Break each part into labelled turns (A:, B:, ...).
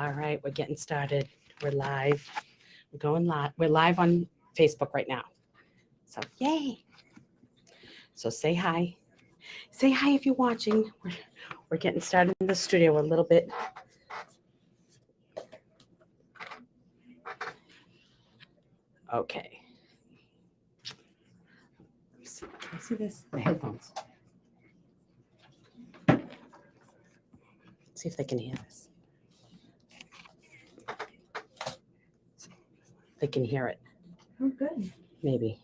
A: All right, we're getting started. We're live. We're going live. We're live on Facebook right now. So, yay. So say hi. Say hi if you're watching. We're getting started in the studio a little bit. Okay. Can I see this? The headphones. See if they can hear this. They can hear it.
B: Oh, good.
A: Maybe.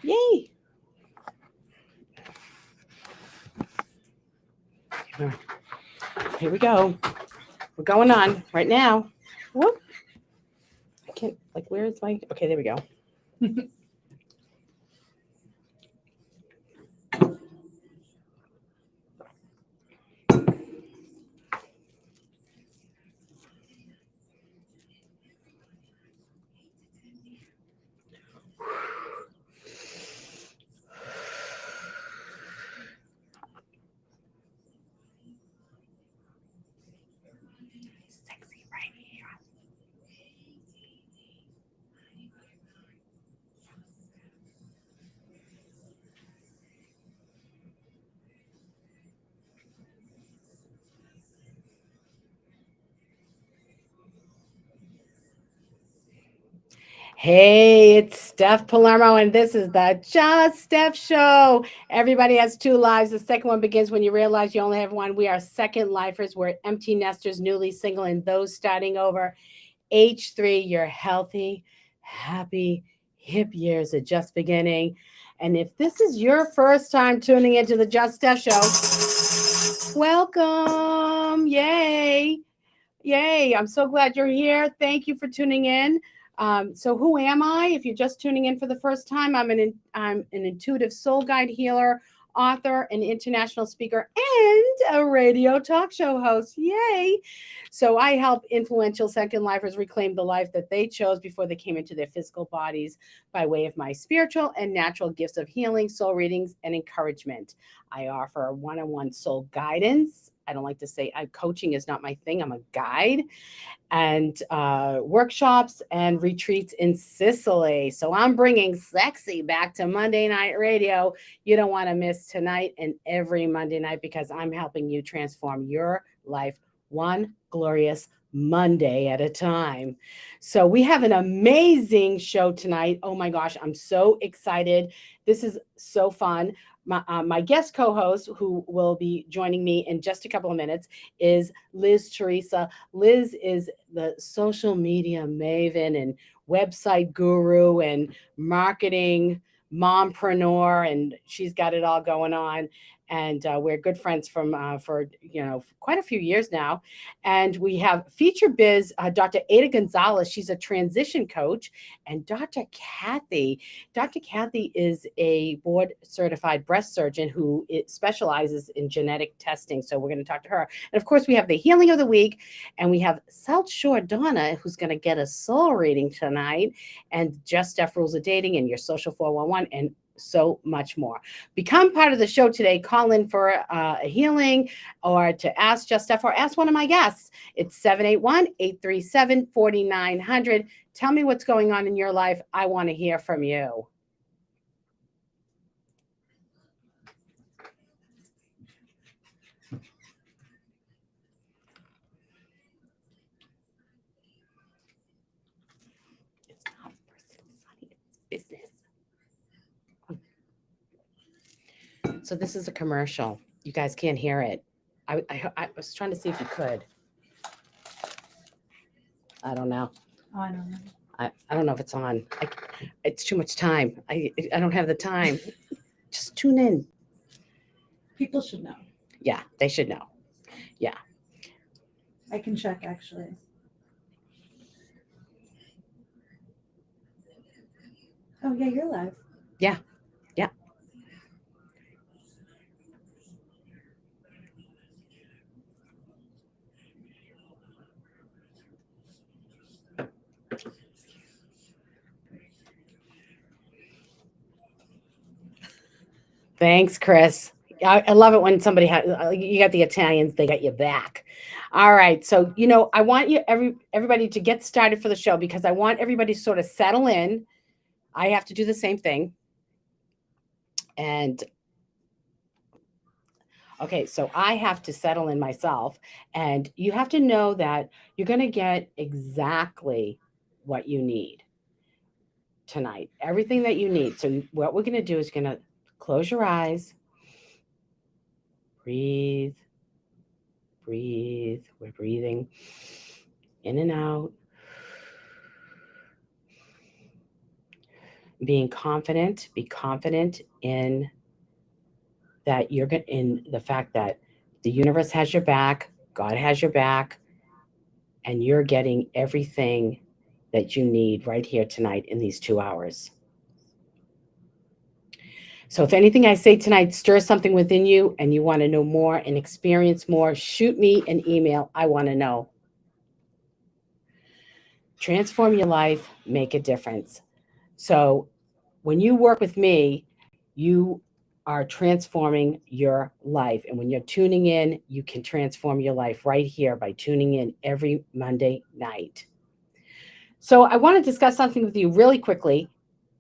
A: Yay. Here we go. We're going on right now. Whoop. I can't, where is my, okay, there we go. Sexy right here. Hey, it's Steph Palermo, and this is the Just Steph Show. Everybody has two lives. The second one begins when you realize you only have one. We are second lifers. We're empty nesters, newly single, and those starting over. H3, your healthy, happy, hip years are just beginning. And if this is your first time tuning into the Just Steph Show, welcome. Yay. Yay. I'm so glad you're here. Thank you for tuning in. So who am I? If you're just tuning in for the first time, I'm an intuitive soul guide healer, author, an international speaker, and a radio talk show host. Yay! So I help influential second lifers reclaim the life that they chose before they came into their physical bodies by way of my spiritual and natural gifts of healing, soul readings, and encouragement. I offer one-on-one soul guidance. I don't like to say coaching is not my thing. I'm a guide, and workshops and retreats in Sicily. So I'm bringing sexy back to Monday Night Radio. You don't want to miss tonight and every Monday night, because I'm helping you transform your life one glorious Monday at a time. So we have an amazing show tonight. Oh my gosh, I'm so excited. This is so fun. My guest co-host, who will be joining me in just a couple of minutes, is Liz Theresa. Liz is the social media maven and website guru and marketing mompreneur, and she's got it all going on. And we're good friends for quite a few years now. And we have feature biz Dr. Ada Gonzalez. She's a transition coach, and Dr. Kathy is a board certified breast surgeon who specializes in genetic testing. So we're going to talk to her. And of course, we have the healing of the week, and we have South Shore Donna, who's going to get a soul reading tonight, and Just Steph Rules of Dating, and your social 411, and so much more. Become part of the show today. Call in for a healing, or to ask Just Steph, or ask one of my guests. It's 781-837-4900. Tell me what's going on in your life. I want to hear from you. It's not personal, it's business. So this is a commercial. You guys can't hear it. I was trying to see if you could. I don't know.
B: Oh, I don't know.
A: I don't know if it's on. It's too much time. I don't have the time. Just tune in.
B: People should know.
A: Yeah, they should know. Yeah.
B: I can check, actually. Oh, yeah, you're live.
A: Yeah. Yeah. Thanks, Chris. I love it when somebody has, you got the Italians, they got your back. All right. So, I want everybody to get started for the show because I want everybody to sort of settle in. I have to do the same thing. And okay, so I have to settle in myself. And you have to know that you're going to get exactly what you need tonight, everything that you need. So, what we're going to do is going to close your eyes, breathe, breathe. We're breathing in and out, being confident. Be confident in that in the fact that the universe has your back, God has your back, and you're getting everything that you need right here tonight in these 2 hours. So if anything I say tonight stirs something within you and you want to know more and experience more, shoot me an email. I want to know. Transform your life, make a difference. So when you work with me, you are transforming your life. And when you're tuning in, you can transform your life right here by tuning in every Monday night. So I want to discuss something with you really quickly.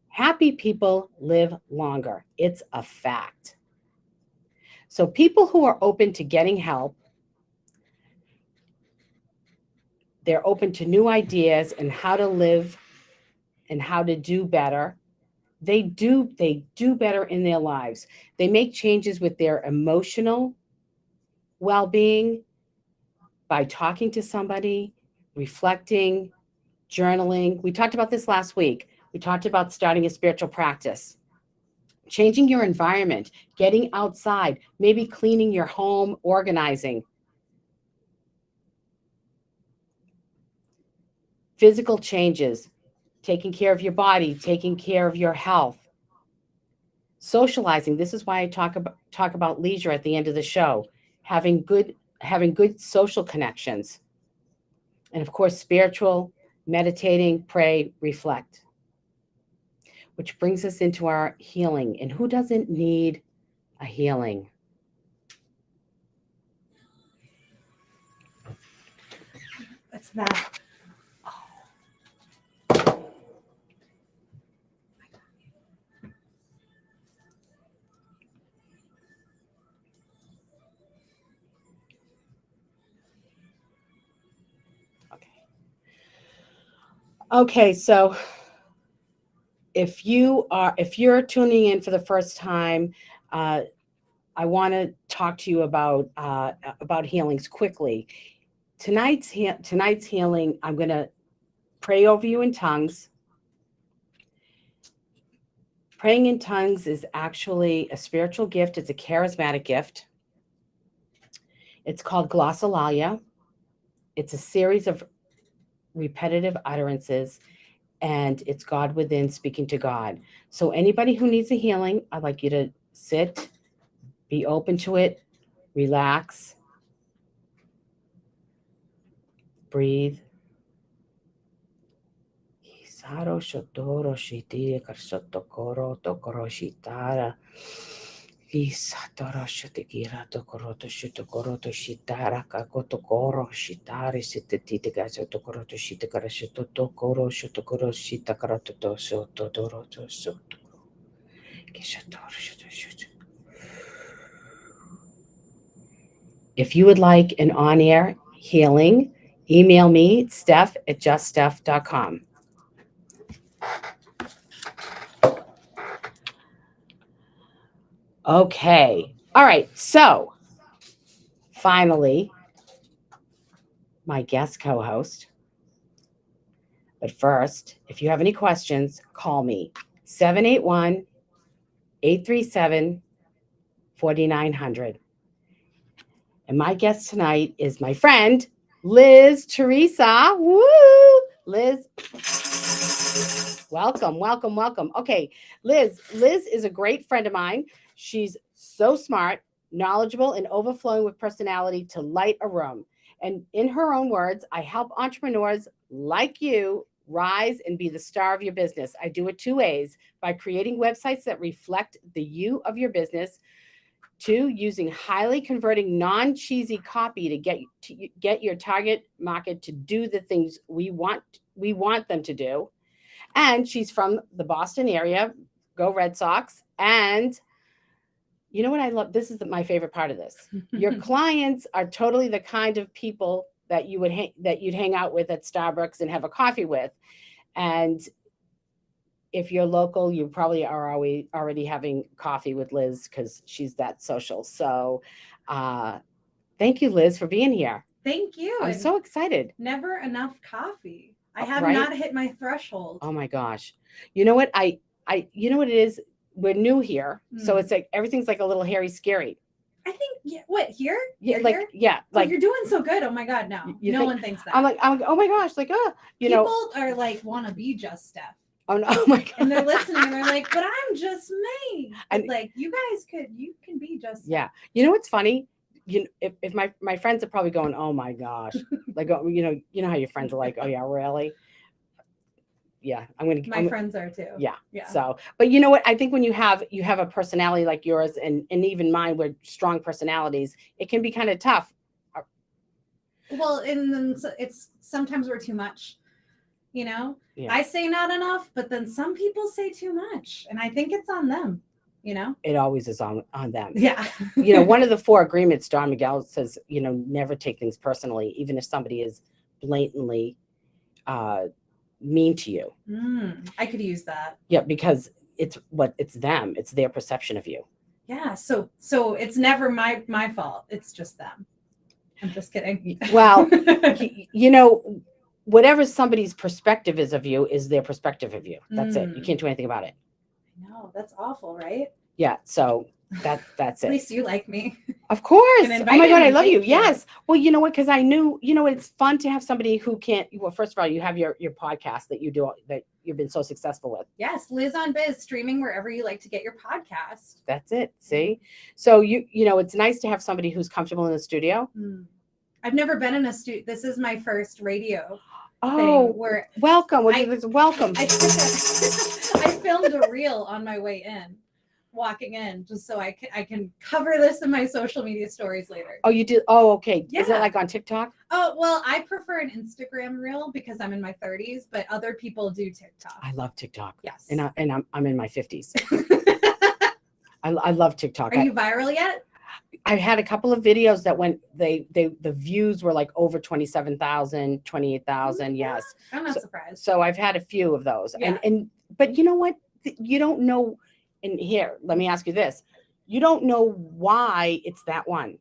A: Happy people live longer. It's a fact. So people who are open to getting help, they're open to new ideas and how to live and how to do better. They do better in their lives. They make changes with their emotional well-being by talking to somebody, reflecting, journaling. We talked about this last week. We talked about starting a spiritual practice, changing your environment, getting outside, maybe cleaning your home, organizing. Physical changes, taking care of your body, taking care of your health. Socializing. This is why I talk about leisure at the end of the show. Having good social connections. And of course, spiritual, meditating, pray, reflect. Which brings us into our healing. And who doesn't need a healing?
B: What's that?
A: Okay, so if you're tuning in for the first time, I want to talk to you about healings quickly. Tonight's healing, I'm going to pray over you in tongues. Praying in tongues is actually a spiritual gift. It's a charismatic gift. It's called glossolalia. It's a series of repetitive utterances, and it's God within speaking to God. So anybody who needs a healing, I'd like you to sit, be open to it, relax, breathe. Saro shotoro shiti karsotokoro tokoro shitara. Isatoro shotikira tokoro to shitokoro to shitara kakotokoro shitari sitetiti gasotokoro to shitakara shotokoro shotokoro shitakara to sotodoro to soto. If you would like an on-air healing, email me, steph@juststeph.com. Okay. All right. So finally, my guest co-host. But first, if you have any questions, call me 781-837-4900. And my guest tonight is my friend, Liz Theresa. Woo! Liz, welcome, welcome, welcome. Okay, Liz is a great friend of mine. She's so smart, knowledgeable, and overflowing with personality to light a room. And in her own words, I help entrepreneurs like you rise and be the star of your business. I do it 2 ways: by creating websites that reflect the you of your business, 2, using highly converting, non-cheesy copy to get your target market to do the things we want them to do. And she's from the Boston area. Go Red Sox. And you know what I love? This is my favorite part of this. Your clients are totally the kind of people that you'd hang out with at Starbucks and have a coffee with. And if you're local, you probably are already having coffee with Liz because she's that social. So thank you, Liz, for being here.
B: Thank you.
A: I'm so excited.
B: Never enough coffee. I have
A: Right?
B: not hit my threshold.
A: Oh my gosh. You know what? You know what it is? We're new here. So it's like everything's like a little hairy scary.
B: I think, what, here?
A: Yeah,
B: You're
A: like,
B: here?
A: yeah.
B: Oh,
A: Like,
B: you're doing so good. Oh my God, no.
A: You
B: No
A: think-
B: one thinks that.
A: I'm like, oh my gosh, like,
B: People are like, want to be Just Steph.
A: Oh no, oh my God.
B: And they're listening and they're like, but I'm just me.
A: And-
B: Like, you can be Just Steph.
A: Yeah. You know what's funny? If my friends are probably going, oh my gosh, like, you know how your friends are like, oh yeah, really? Yeah,
B: My friends are too.
A: Yeah.
B: Yeah.
A: So, but you know what? I think when you have a personality like yours and even mine, we're strong personalities, it can be kind of tough.
B: Well, and then it's sometimes we're too much,
A: Yeah.
B: I say not enough, but then some people say too much, and I think it's on them,
A: It always is on them.
B: Yeah.
A: One of the 4 agreements, Don Miguel says, never take things personally, even if somebody is blatantly mean to you.
B: I could use that.
A: Yeah, because it's them. It's their perception of you.
B: Yeah. So it's never my fault. It's just them. I'm just kidding.
A: Well, whatever somebody's perspective is of you is their perspective of you. That's it. You can't do anything about it.
B: No, that's awful, right?
A: Yeah. So that's
B: At
A: it.
B: least you like me.
A: Of course.
B: And
A: Oh my God, I
B: invited me.
A: love you.
B: Thank you.
A: Yes. Well, you know what? Because I knew, it's fun to have somebody who can't. Well, first of all, you have your podcast that you do that you've been so successful with.
B: Yes, Liz on Biz, streaming wherever you like to get your podcast.
A: That's it. See? So it's nice to have somebody who's comfortable in the studio.
B: I've never been in a studio. This is my first radio
A: Oh,
B: thing where
A: welcome.
B: I-
A: Welcome.
B: I filmed a reel on my way in, walking in, just so I can cover this in my social media stories later.
A: Oh, you did? Oh, okay. Is
B: Yeah.
A: that like on TikTok?
B: Oh, well, I prefer an Instagram reel because I'm in my 30s, but other people do TikTok.
A: I love TikTok.
B: Yes.
A: And I'm in my 50s. I love TikTok.
B: Are you viral yet?
A: I've had a couple of videos that went, the views were like over 27,000, 28,000. Yes.
B: I'm not surprised.
A: So I've had a few of those.
B: Yeah.
A: But you know what? You don't know. And here, let me ask you this. You don't know why it's that one.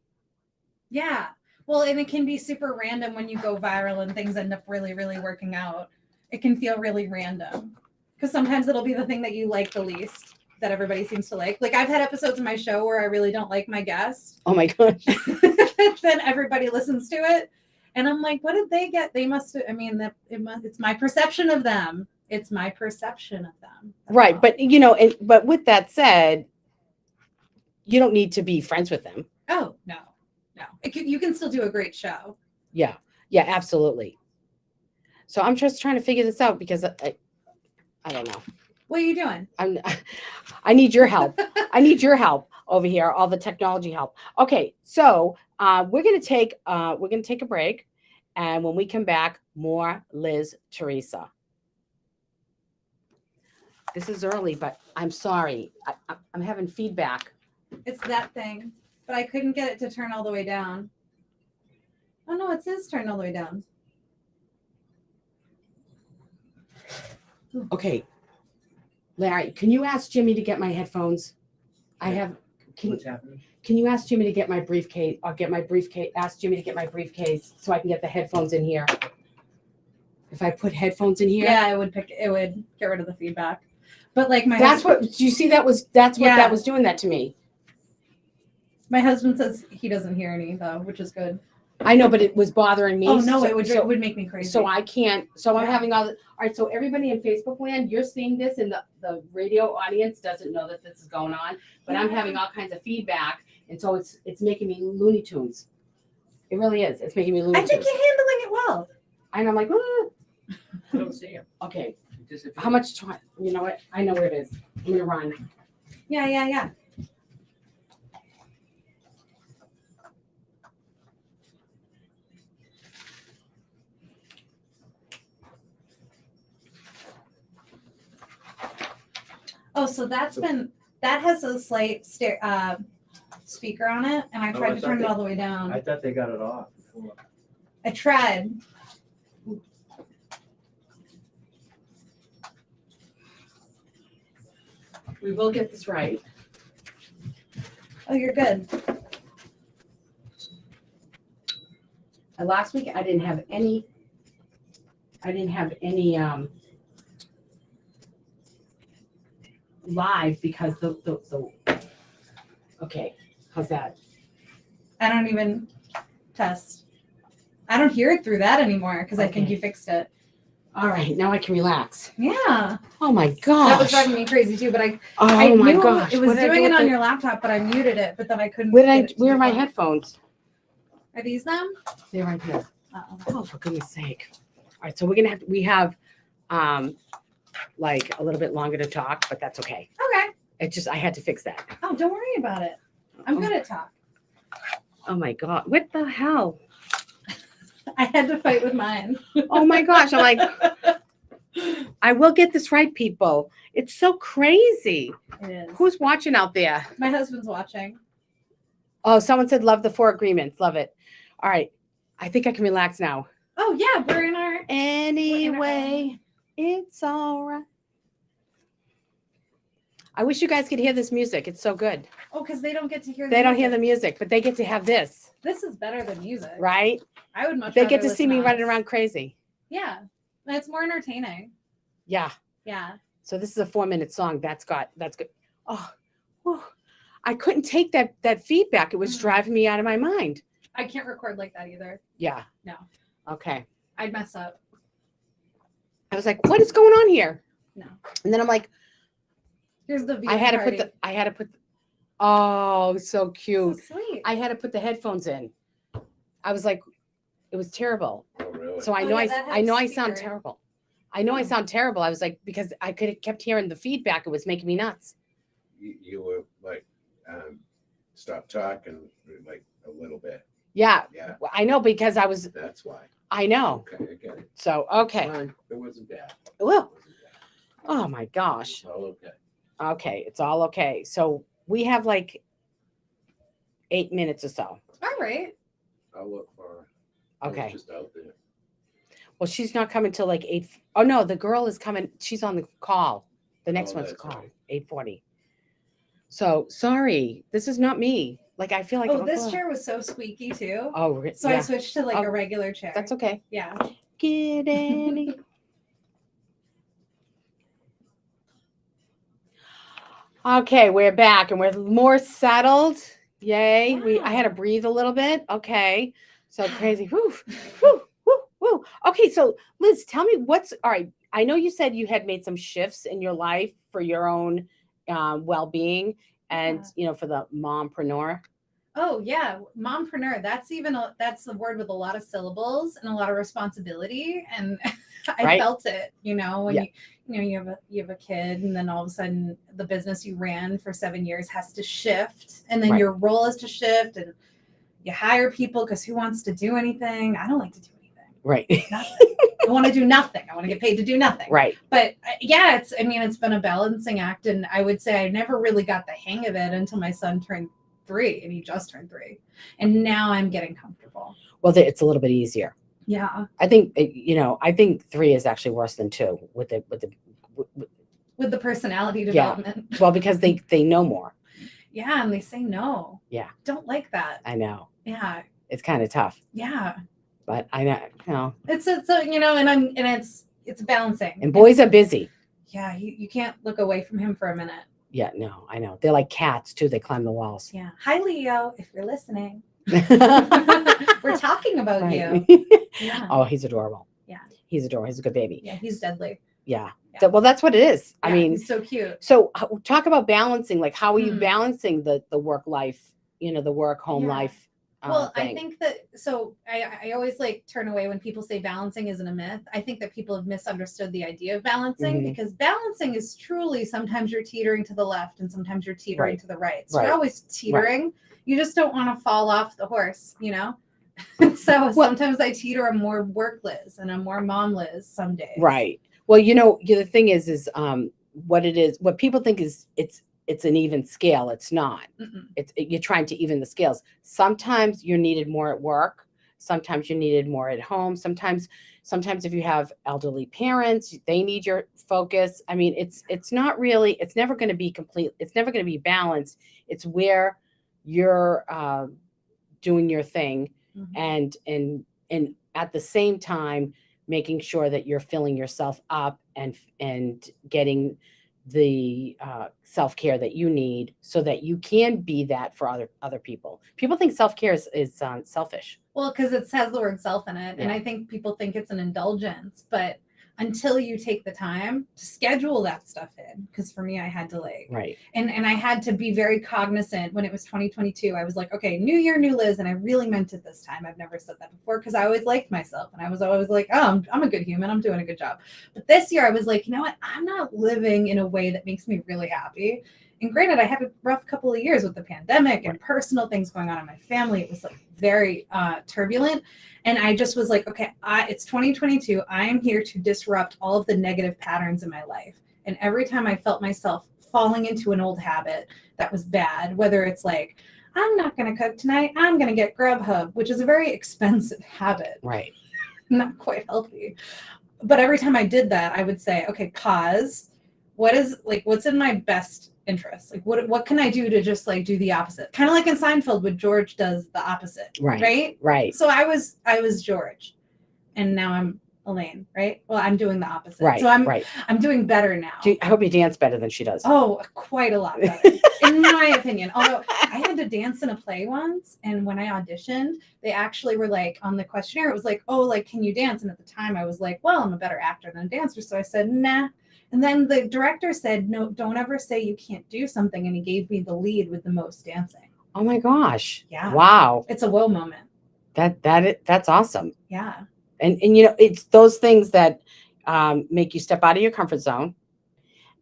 B: Yeah. Well, and it can be super random when you go viral and things end up really, really working out. It can feel really random because sometimes it'll be the thing that you like the least that everybody seems to like. Like I've had episodes of my show where I really don't like my guest.
A: Oh my gosh.
B: Then everybody listens to it. And I'm like, what did they get? They must, it's my perception of them. It's my perception of them. That's
A: Right.
B: all.
A: But, but with that said, you don't need to be friends with them.
B: Oh, no. You can still do a great show.
A: Yeah. Yeah, absolutely. So I'm just trying to figure this out because I don't know.
B: What are you doing?
A: I need your help. I need your help over here, all the technology help. Okay, so we're gonna take a break, and when we come back, more Liz Theresa. This is early, but I'm sorry. I'm having feedback.
B: It's that thing, but I couldn't get it to turn all the way down. Oh no, it says turn all the way down.
A: Okay, Larry, can you ask Jimmy to get my headphones?
C: What's happening?
A: Can you ask Jimmy to get my briefcase? I'll get my briefcase. Ask Jimmy to get my briefcase so I can get the headphones in here. If I put headphones in here,
B: Yeah, it would get rid of the feedback. But like
A: that's what. Do you see? That's what
B: Yeah.
A: that was doing that to me.
B: my husband says he doesn't hear any though, which is good.
A: I know, but it was bothering me.
B: Oh no,
A: so,
B: it would
A: So,
B: make me crazy.
A: so I can't. So I'm
B: Yeah.
A: having all right. So everybody in Facebook land, you're seeing this, and the radio audience doesn't know that this is going on. But I'm having all kinds of feedback, and so it's making me Looney Tunes. It really is. It's making me Looney
B: I
A: Tunes.
B: think you're handling it well.
A: And I'm like,
C: I don't see him.
A: okay.
C: He disappeared.
A: How much time? You know what? I know where it is. I'm gonna run.
B: Yeah. Oh, so that has a slight speaker on it, and I
C: Oh,
B: tried
C: I
B: to
C: thought
B: turn it
C: they-
B: all the way down.
C: I thought they got it off before.
B: I tried.
A: We will get this right.
B: Oh, you're good.
A: Last week I didn't have any live because the okay, how's that?
B: I don't even test. I don't hear it through that anymore because I think
A: Okay.
B: you fixed it.
A: All right, now I can relax.
B: Yeah.
A: Oh my gosh.
B: That was driving me crazy too, but I
A: Oh my
B: knew
A: gosh.
B: it was
A: What did I do
B: doing it
A: with
B: on
A: the-
B: your laptop, but I muted it, but then I couldn't.
A: Where
B: get it to
A: are
B: do
A: my
B: it.
A: headphones?
B: Are these them?
A: They're right here.
B: Uh-oh.
A: Oh, for goodness sake. All right, so we have like a little bit longer to talk, but that's okay.
B: Okay.
A: It's just I had to fix that.
B: Oh, don't worry about it. I'm good at talk.
A: Oh my god. What the hell?
B: I had to fight with mine.
A: Oh my gosh. I'm like, I will get this right, people. It's so crazy.
B: It is.
A: Who's watching out there?
B: My husband's watching.
A: Oh, someone said love the 4 agreements. Love it. All right. I think I can relax now.
B: Oh yeah, we're in our.
A: Anyway, it's all right. I wish you guys could hear this music. It's so good.
B: Oh, because they don't get to hear.
A: They don't hear the
B: music.
A: music, but they get to have this,
B: This is better than music,
A: right?
B: I would much.
A: They
B: rather
A: get to see
B: listen
A: me
B: to
A: running
B: us.
A: around crazy.
B: Yeah, and it's more entertaining.
A: Yeah.
B: Yeah.
A: So this is a 4-minute song. That's good. Oh, whew. I couldn't take that feedback. It was driving me out of my mind.
B: I can't record like that either.
A: Yeah.
B: No.
A: Okay.
B: I'd mess up.
A: I was like, what is going on here?
B: No.
A: And then I'm like,
B: Here's the.
A: I had to put oh, so
B: So
A: cute.
B: sweet.
A: I had to put the headphones in. I was like, it was terrible.
D: Oh, really?
A: So I
B: Oh,
A: know
B: yeah, that
A: I
B: had
A: know
B: a
A: I sound
B: speaker.
A: terrible. I know I
B: Oh.
A: sound terrible. I was like, because I kept hearing the feedback. It was making me nuts.
D: You were like, stop talking like a little bit.
A: Yeah.
D: Yeah,
A: Well, I know because
D: that's why.
A: I know.
D: Okay, I get it.
A: So, okay.
D: Fine. It wasn't bad.
A: Well,
D: It wasn't bad.
A: oh my gosh.
D: It's all okay.
A: Okay. It's all okay. So we have like 8 minutes or so.
B: All right.
D: I'll look for her. I was
A: Okay.
D: just out there.
A: Well, she's not coming till like 8. Oh no, the girl is coming. She's on the call. The next
D: Oh,
A: one's a
D: that's
A: call,
D: right.
A: 8:40. So sorry. This is not me. Like, I feel like,
B: Oh, this chair was so squeaky too.
A: Oh,
B: So
A: yeah.
B: I switched to like
A: Oh,
B: a regular chair.
A: That's okay.
B: Yeah.
A: Get any. Okay, we're back and we're more settled. Yay. I had to
B: Wow.
A: breathe a little bit. Okay. So crazy. Whew, whew, whew, whew. Okay, so Liz, tell me all right. I know you said you had made some shifts in your life for your own well-being and, for the mompreneur.
B: Oh yeah, mompreneur. That's that's the word with a lot of syllables and a lot of responsibility, and I
A: Right.
B: felt it. When
A: Yeah.
B: you have a kid, and then all of a sudden the business you ran for 7 years has to shift, and then
A: Right.
B: your role has to shift, and you hire people because who wants to do anything? I don't like to do anything.
A: Right.
B: Nothing. I want to do nothing. I want to get paid to do nothing.
A: Right.
B: But yeah, it's been a balancing act, and I would say I never really got the hang of it until my son turned 3, and he just turned 3, and now I'm getting comfortable.
A: Well, it's a little bit easier.
B: Yeah,
A: I think, I think 3 is actually worse than 2 with
B: with the personality
A: Yeah.
B: development.
A: well, because they know more.
B: Yeah, and they say no.
A: Yeah.
B: Don't like that.
A: I know.
B: Yeah,
A: It's kind of tough,
B: yeah.
A: but I know,
B: It's and it's balancing.
A: and boys are busy.
B: Yeah, you can't look away from him for a minute.
A: Yeah, no, I know. They're like cats too. They climb the walls.
B: Yeah. Hi, Leo, if you're listening.
A: Right.
B: We're talking about you. Yeah.
A: Oh, he's adorable.
B: Yeah.
A: He's adorable. He's a good baby.
B: Yeah, he's deadly.
A: Yeah.
B: Yeah.
A: Well, that's what it is. I
B: Yeah,
A: mean,
B: he's so cute.
A: so talk about balancing. Like, how are you
B: Hmm.
A: balancing the work life? The work home
B: Yeah.
A: life.
B: Well, I
A: thing.
B: think that I always turn away when people say balancing isn't a myth. I think that people have misunderstood the idea of balancing,
A: Mhm.
B: because balancing is truly sometimes you're teetering to the left and sometimes you're teetering
A: Right.
B: to the right. So
A: Right.
B: you're always teetering. You just don't want to fall off the horse, So sometimes I teeter. I'm more work Liz and I'm more mom Liz some days.
A: Right. Well, the thing is what it is, what people think is it's an even scale. It's not.
B: Mm-mm.
A: You're trying to even the scales. Sometimes you're needed more at work. Sometimes you're needed more at home. Sometimes if you have elderly parents, they need your focus. I mean, it's not really, it's never going to be complete. It's never going to be balanced. It's where you're doing your thing,
B: Mhm.
A: and at the same time making sure that you're filling yourself up and getting the self-care that you need so that you can be that for other people. People think self-care is selfish.
B: Well, because it has the word self in it. And
A: Yeah.
B: I think people think it's an indulgence, but until you take the time to schedule that stuff in, because for me, I had to
A: Right.
B: and I had to be very cognizant when it was 2022. I was like, okay, new year, new Liz. And I really meant it this time. I've never said that before because I always liked myself. And I was always like, oh, I'm a good human. I'm doing a good job. But this year I was like, you know what? I'm not living in a way that makes me really happy. And granted, I had a rough couple of years with the pandemic and personal things going on in my family. It was like very turbulent. And I just was like, okay, it's 2022. I am here to disrupt all of the negative patterns in my life. And every time I felt myself falling into an old habit that was bad, whether it's like, I'm not going to cook tonight, I'm going to get Grubhub, which is a very expensive habit.
A: Right.
B: Not quite healthy. But every time I did that, I would say, okay, pause. What's in my best interest? Like, what can I do to just like do the opposite? Kind of like in Seinfeld, when George does the opposite.
A: Right. Right.
B: So I was George, and now I'm Elaine, right? Well, I'm doing the opposite.
A: Right.
B: So I'm
A: right.
B: I'm doing better now.
A: I hope you dance better than she does.
B: Oh, quite a lot better, in my opinion. Although I had to dance in a play once, and when I auditioned, they actually were like, on the questionnaire, it was like, oh, like, can you dance? And at the time I was like, well, I'm a better actor than a dancer. So I said, nah. And then the director said, no, don't ever say you can't do something. And he gave me the lead with the most dancing.
A: Oh my gosh.
B: Yeah.
A: Wow.
B: It's a whoa moment.
A: That's awesome.
B: Yeah.
A: And you know, it's those things that make you step out of your comfort zone,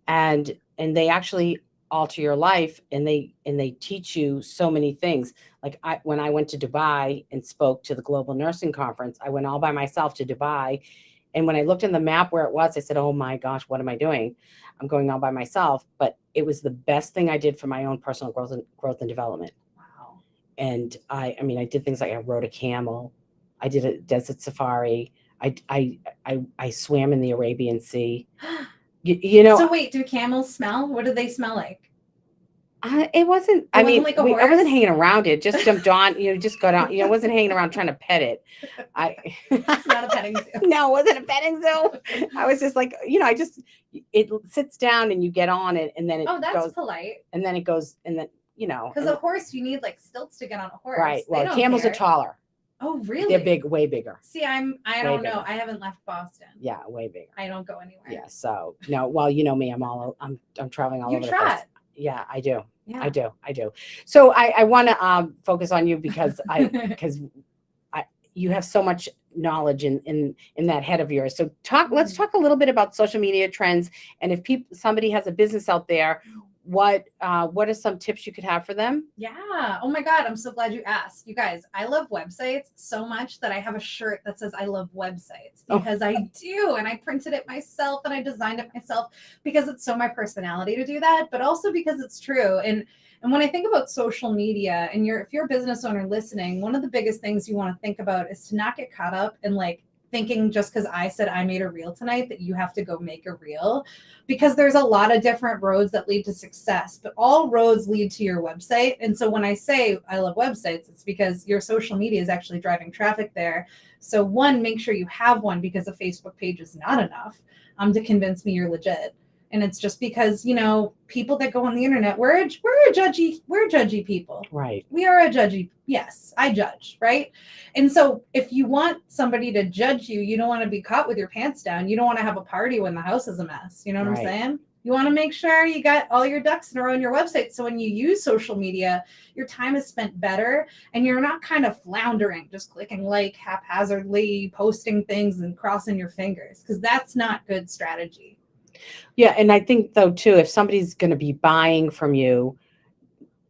A: and they actually alter your life, and they teach you so many things. Like when I went to Dubai and spoke to the Global Nursing Conference, I went all by myself to Dubai. And when I looked in the map where it was, I said, oh my gosh, what am I doing? I'm going all by myself. But it was the best thing I did for my own personal growth and development.
B: Wow.
A: And I mean, I did things like I rode a camel. I did a desert safari. I swam in the Arabian Sea. You know.
B: So wait, do camels smell? What do they smell like?
A: It wasn't.
B: I mean, like a horse?
A: I wasn't hanging around it. Just jumped on. You know, just got on. You know, wasn't hanging around trying to pet it.
B: It's not a petting zoo.
A: No, it wasn't a petting zoo. I was just like, you know, it sits down and you get on it, and then it
B: that's
A: goes
B: polite.
A: And then it goes, and then you know.
B: Because a horse, you need like stilts to get on a horse.
A: Right. Well, camels are taller.
B: Oh, really?
A: They're big, way bigger.
B: See, I don't know. I haven't left Boston.
A: Yeah, way bigger.
B: I don't go anywhere.
A: Yeah. So no. Well, you know me. I'm traveling all over the place. Yeah, I do. Yeah. I do. So I want to focus on you because you have so much knowledge in that head of yours. So let's talk a little bit about social media trends, and if somebody has a business out there, what are some tips you could have for them?
B: Yeah. Oh my God, I'm so glad you asked. You guys, I love websites so much that I have a shirt that says I love websites, because I do, and I printed it myself and I designed it myself because it's so my personality to do that, but also because it's true. And when I think about social media, and if you're a business owner listening, one of the biggest things you want to think about is to not get caught up in like thinking just because I said I made a reel tonight that you have to go make a reel, because there's a lot of different roads that lead to success, but all roads lead to your website. And so when I say I love websites, it's because your social media is actually driving traffic there. So one, make sure you have one, because a Facebook page is not enough to convince me you're legit. And it's just because, you know, people that go on the internet, we're judgy people.
A: Right.
B: We are a judgy. Yes, I judge. Right. And so if you want somebody to judge you, you don't want to be caught with your pants down. You don't want to have a party when the house is a mess. You know what I'm saying? You want to make sure you got all your ducks in a row on your website. So when you use social media, your time is spent better, and you're not kind of floundering, just clicking like haphazardly, posting things and crossing your fingers, because that's not good strategy.
A: Yeah. And I think though, too, if somebody's going to be buying from you,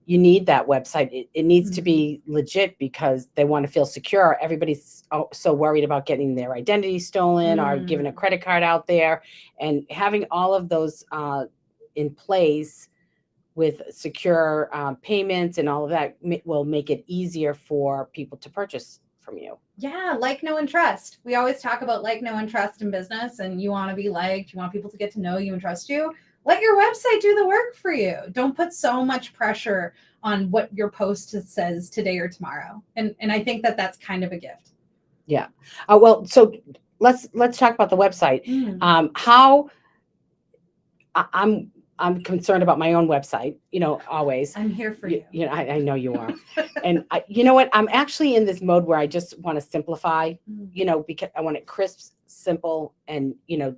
A: you need that website. It needs to be legit because they want to feel secure. Everybody's so worried about getting their identity stolen or giving a credit card out there, and having all of those in place with secure payments and all of that will make it easier for people to purchase from you.
B: Yeah, like, know, and trust. We always talk about like, know, and trust in business, and you want to be liked. You want people to get to know you and trust you. Let your website do the work for you. Don't put so much pressure on what your post says today or tomorrow. And I think that that's kind of a gift.
A: Yeah. Well, so let's talk about the website. How I'm concerned about my own website, always.
B: I'm here for you.
A: I know you are. And you know what? I'm actually in this mode where I just want to simplify, because I want it crisp, simple. And,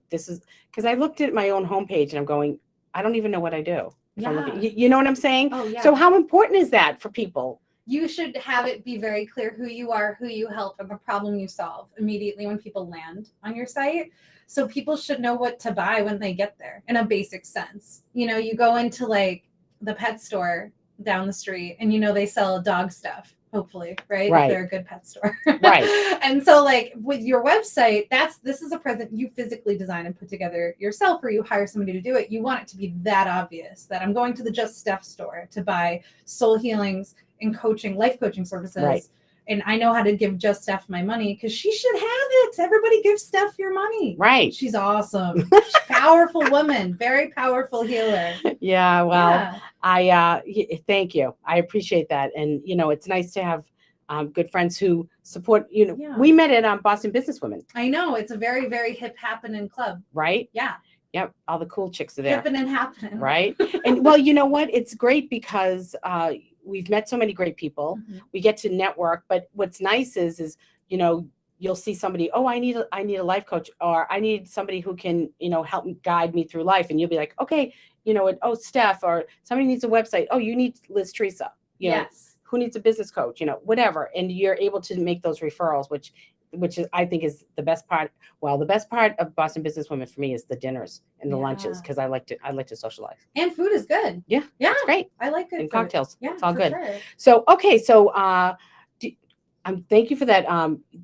A: this is because I looked at my own homepage and I'm going, I don't even know what I do.
B: Yeah.
A: You know what I'm saying?
B: Oh, yeah.
A: So how important is that for people?
B: You should have it be very clear who you are, who you help, and the problem you solve immediately when people land on your site. So people should know what to buy when they get there in a basic sense. You go into like the pet store down the street and they sell dog stuff, hopefully, right?
A: Right.
B: If they're a good pet store.
A: Right.
B: And so like with your website, this is a present you physically design and put together yourself, or you hire somebody to do it. You want it to be that obvious that I'm going to the Just Steph store to buy soul healings and coaching, life coaching services.
A: Right.
B: And I know how to give Just Steph my money because she should have it. Everybody give Steph your money.
A: Right.
B: She's awesome. She's a powerful woman, very powerful healer.
A: Yeah. Well,
B: Yeah.
A: thank you. I appreciate that. And, it's nice to have good friends who support, we met at Boston Businesswomen.
B: I know. It's a very, very hip happening club.
A: Right.
B: Yeah.
A: Yep. All the cool chicks are there.
B: Hippin' and happening.
A: Right. And well, you know what? It's great because we've met so many great people. We get to network. But what's nice is, you'll see somebody, oh, I need a life coach, or I need somebody who can, help me guide me through life. And you'll be like, okay, oh, Steph, or somebody needs a website. Oh, you need Liz Theresa.
B: Yes.
A: Who needs a business coach, whatever. And you're able to make those referrals, which is, I think, is the best part. Well, the best part of Boston Businesswomen for me is the dinners and the lunches, because I like to socialize.
B: And food is good.
A: Yeah.
B: Yeah.
A: It's great.
B: I like good
A: And
B: food.
A: cocktails.
B: Yeah.
A: It's all
B: for
A: good.
B: Sure.
A: So, okay. So, thank you for that.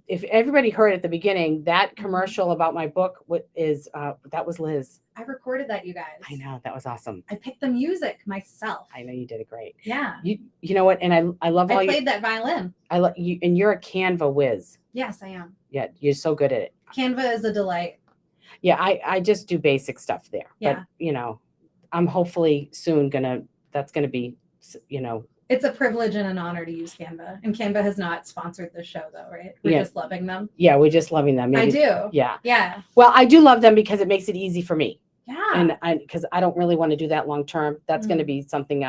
A: If everybody heard at the beginning, that commercial about my book that was Liz.
B: I recorded that, you guys.
A: I know, that was awesome.
B: I picked the music myself.
A: I know you did it great.
B: Yeah.
A: You know what? And I love all
B: I played that violin.
A: I love you, and you're a Canva whiz.
B: Yes, I am.
A: Yeah, you're so good at it.
B: Canva is a delight.
A: Yeah, I just do basic stuff there.
B: Yeah.
A: But I'm hopefully soon that's gonna be,
B: It's a privilege and an honor to use Canva. And Canva has not sponsored this show, though, right? We're just loving them.
A: Yeah, we're just loving them.
B: I do.
A: Yeah.
B: Yeah.
A: Well, I do love them because it makes it easy for me.
B: Yeah.
A: And because I don't really want to do that long term. That's going to be something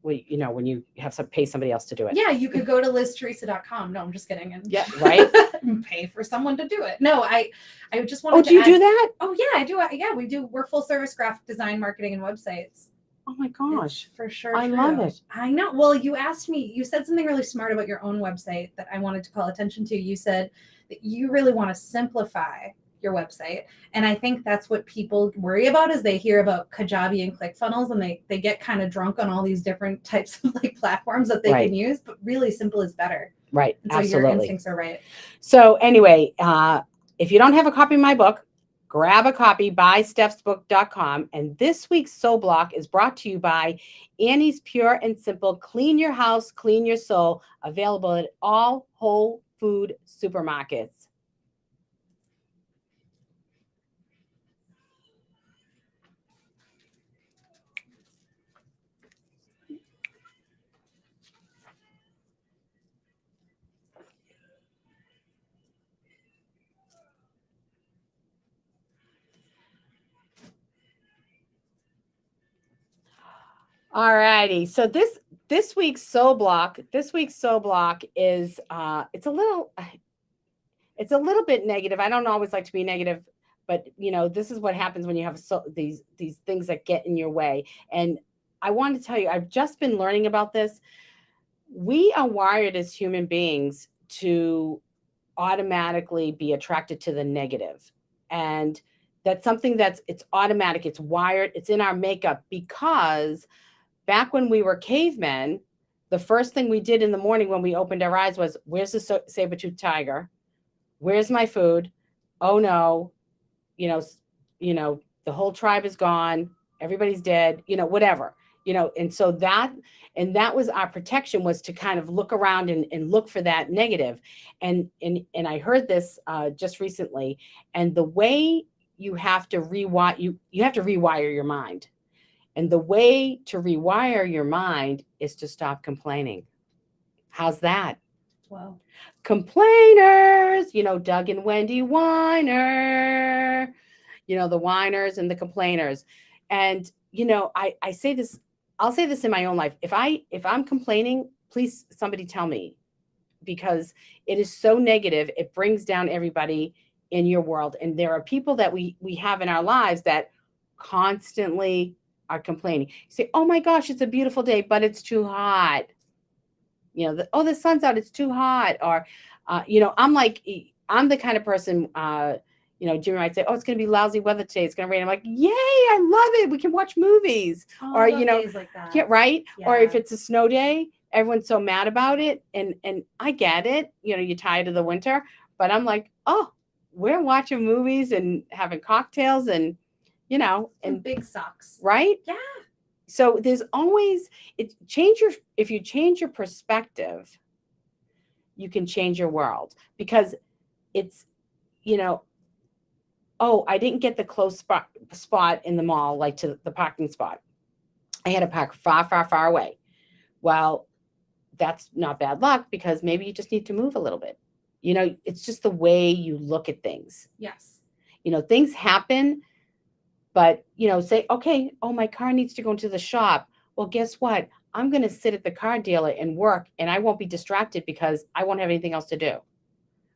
A: when you have to pay somebody else to do it.
B: Yeah, you could go to liztheresa.com. No, I'm just kidding. And
A: yeah, right.
B: and pay for someone to do it. No, I just wanted
A: to. Oh, do you do that?
B: Oh, yeah, I do. Yeah, we do. We're full service graphic design, marketing, and websites.
A: Oh my gosh.
B: It's for sure.
A: I love it.
B: I know. Well, you said something really smart about your own website that I wanted to call attention to. You said that you really want to simplify your website. And I think that's what people worry about is they hear about Kajabi and ClickFunnels and they get kind of drunk on all these different types of platforms that they can use, but really simple is better.
A: Right.
B: And so
A: absolutely.
B: your instincts are right.
A: So anyway, if you don't have a copy of my book, grab a copy, buystephsbook.com. And this week's Soul Block is brought to you by Annie's Pure and Simple Clean Your House, Clean Your Soul, available at all Whole Food supermarkets. All righty. So this week's soul block is it's a little bit negative. I don't always like to be negative, but this is what happens when you have these things that get in your way. And I want to tell you, I've just been learning about this. We are wired as human beings to automatically be attracted to the negative. And that's something it's automatic, it's wired, it's in our makeup, because back when we were cavemen, the first thing we did in the morning when we opened our eyes was, where's the saber-toothed tiger? Where's my food? Oh no, the whole tribe is gone. Everybody's dead, whatever, and so that was our protection, was to kind of look around and look for that negative. And I heard this just recently, and the way you have to rewire, you have to rewire your mind. And the way to rewire your mind is to stop complaining. How's that?
B: Wow.
A: Complainers, Doug and Wendy Weiner, the whiners and the complainers. And, I say this, I'll say this in my own life. If I'm complaining, please somebody tell me, because it is so negative. It brings down everybody in your world. And there are people that we have in our lives that constantly are complaining. You say, oh my gosh, it's a beautiful day, but it's too hot. The sun's out, it's too hot. Or, I'm the kind of person, Jimmy might say, oh, it's going to be lousy weather today. It's going to rain. I'm like, yay, I love it. We can watch movies.
B: Oh,
A: or,
B: I love days like that.
A: Yeah, right.
B: Yeah.
A: Or if it's a snow day, everyone's so mad about it. And I get it. You're tired of the winter, but I'm like, oh, we're watching movies and having cocktails and,
B: and big socks.
A: Right.
B: Yeah.
A: So there's always, if you change your perspective, you can change your world, because it's, oh, I didn't get the close spot in the mall, like to the parking spot. I had to park far, far, far away. Well, that's not bad luck, because maybe you just need to move a little bit. It's just the way you look at things.
B: Yes.
A: Things happen, but, say, okay, oh, my car needs to go into the shop. Well, guess what? I'm going to sit at the car dealer and work, and I won't be distracted because I won't have anything else to do.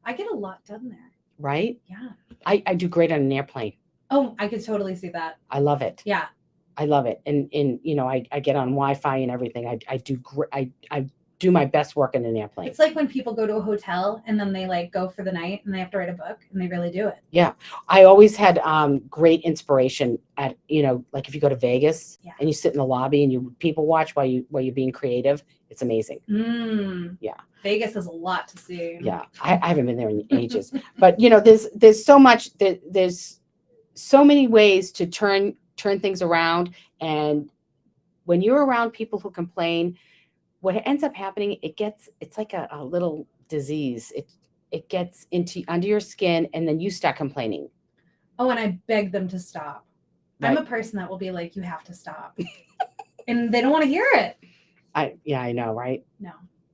B: I get a lot done there.
A: Right?
B: Yeah.
A: I do great on an airplane.
B: Oh, I could totally see that.
A: I love it.
B: Yeah.
A: I love it. And I get on Wi-Fi and everything. I do my best work in an airplane.
B: It's like when people go to a hotel and then they go for the night and they have to write a book, and they really do it.
A: Yeah. I always had great inspiration at, like if you go to Vegas and you sit in the lobby and you people watch while you're being creative, it's amazing. Yeah.
B: Vegas is a lot to see.
A: Yeah. I haven't been there in ages, but there's so much, there's so many ways to turn things around. And when you're around people who complain, what ends up happening, it's like a little disease. It gets under your skin, and then you start complaining.
B: Oh, and I beg them to stop.
A: Right.
B: I'm a person that will be like, you have to stop. And they don't want to hear it.
A: I know, right?
B: No.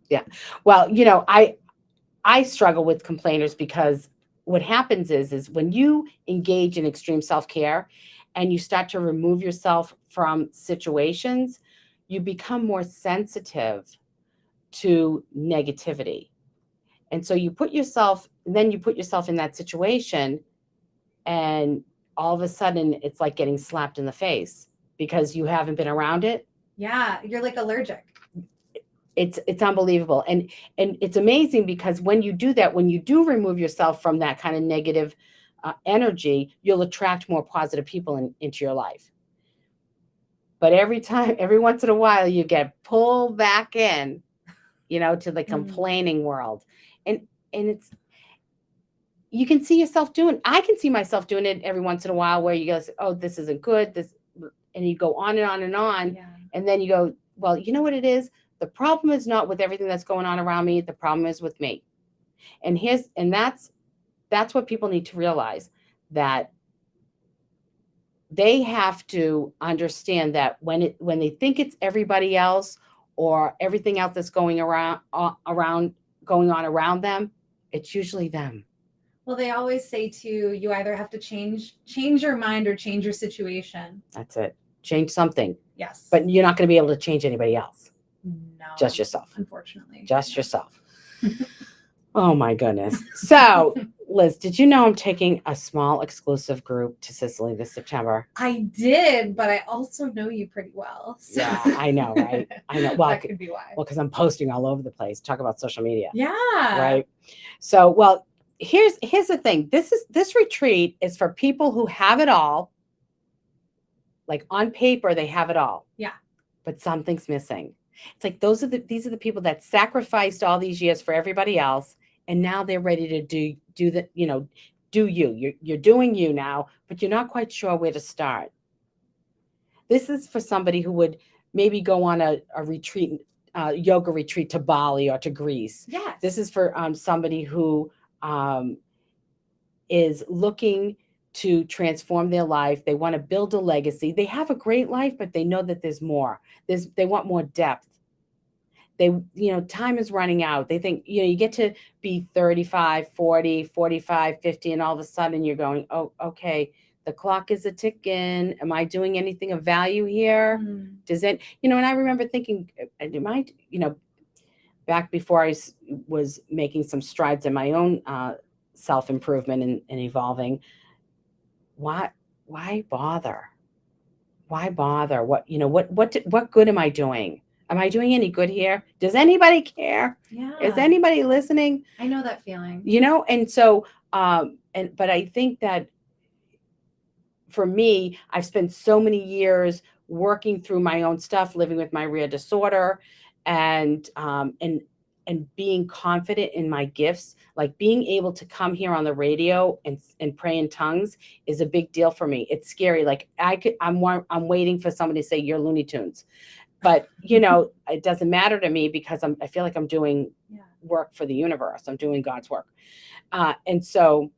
A: Yeah. Well, I struggle with complainers, because what happens is when you engage in extreme self-care and you start to remove yourself from situations, you become more sensitive to negativity. And so you put yourself in that situation, and all of a sudden it's like getting slapped in the face because you haven't been around it.
B: Yeah, you're like allergic.
A: It's unbelievable. And it's amazing, because when you do that, when you do remove yourself from that kind of negative energy, you'll attract more positive people into your life. But every once in a while, you get pulled back in, to the complaining world. And it's, you can see yourself I can see myself doing it every once in a while, where you go, oh, this isn't good. And you go on and on and on.
B: Yeah.
A: And then you go, well, you know what it is? The problem is not with everything that's going on around me. The problem is with me. And that's what people need to realize, that they have to understand that when they think it's everybody else or everything else that's going on around them, it's usually them.
B: Well, they always say too, you either have to change your mind or change your situation.
A: That's it. Change something.
B: Yes.
A: But you're not going to be able to change anybody else.
B: No.
A: Just yourself.
B: Unfortunately.
A: Just yourself. Oh my goodness. So, Liz, did you know I'm taking a small exclusive group to Sicily this September?
B: I did, but I also know you pretty well. So.
A: Yeah, I know, right? I know. Well,
B: that could be why.
A: Well, because I'm posting all over the place. Talk about social media.
B: Yeah.
A: Right. So, well, here's the thing. This retreat is for people who have it all. Like on paper, they have it all.
B: Yeah.
A: but something's missing. It's like these are the people that sacrificed all these years for everybody else, and now they're ready to do the, do you. You're doing you now, but you're not quite sure where to start. This is for somebody who would maybe go on a retreat, yoga retreat to Bali or to Greece.
B: Yes.
A: This is for somebody who is looking to transform their life. They want to build a legacy. They have a great life, but they know that there's more. They want more depth. Time is running out. They think, you get to be 35, 40, 45, 50, and all of a sudden you're going, oh, okay, the clock is a ticking. Am I doing anything of value here? Does it, and I remember thinking, am I, back before I was making some strides in my own self-improvement and evolving, why bother? Why bother? What good am I doing? Am I doing any good here? Does anybody care?
B: Yeah.
A: Is anybody listening?
B: I know that feeling.
A: And so, but I think that for me, I've spent so many years working through my own stuff, living with my rare disorder, and being confident in my gifts. Like being able to come here on the radio and pray in tongues is a big deal for me. It's scary. Like I'm waiting for somebody to say you're Looney Tunes. But, it doesn't matter to me because I feel like I'm doing work for the universe. I'm doing God's work. And so.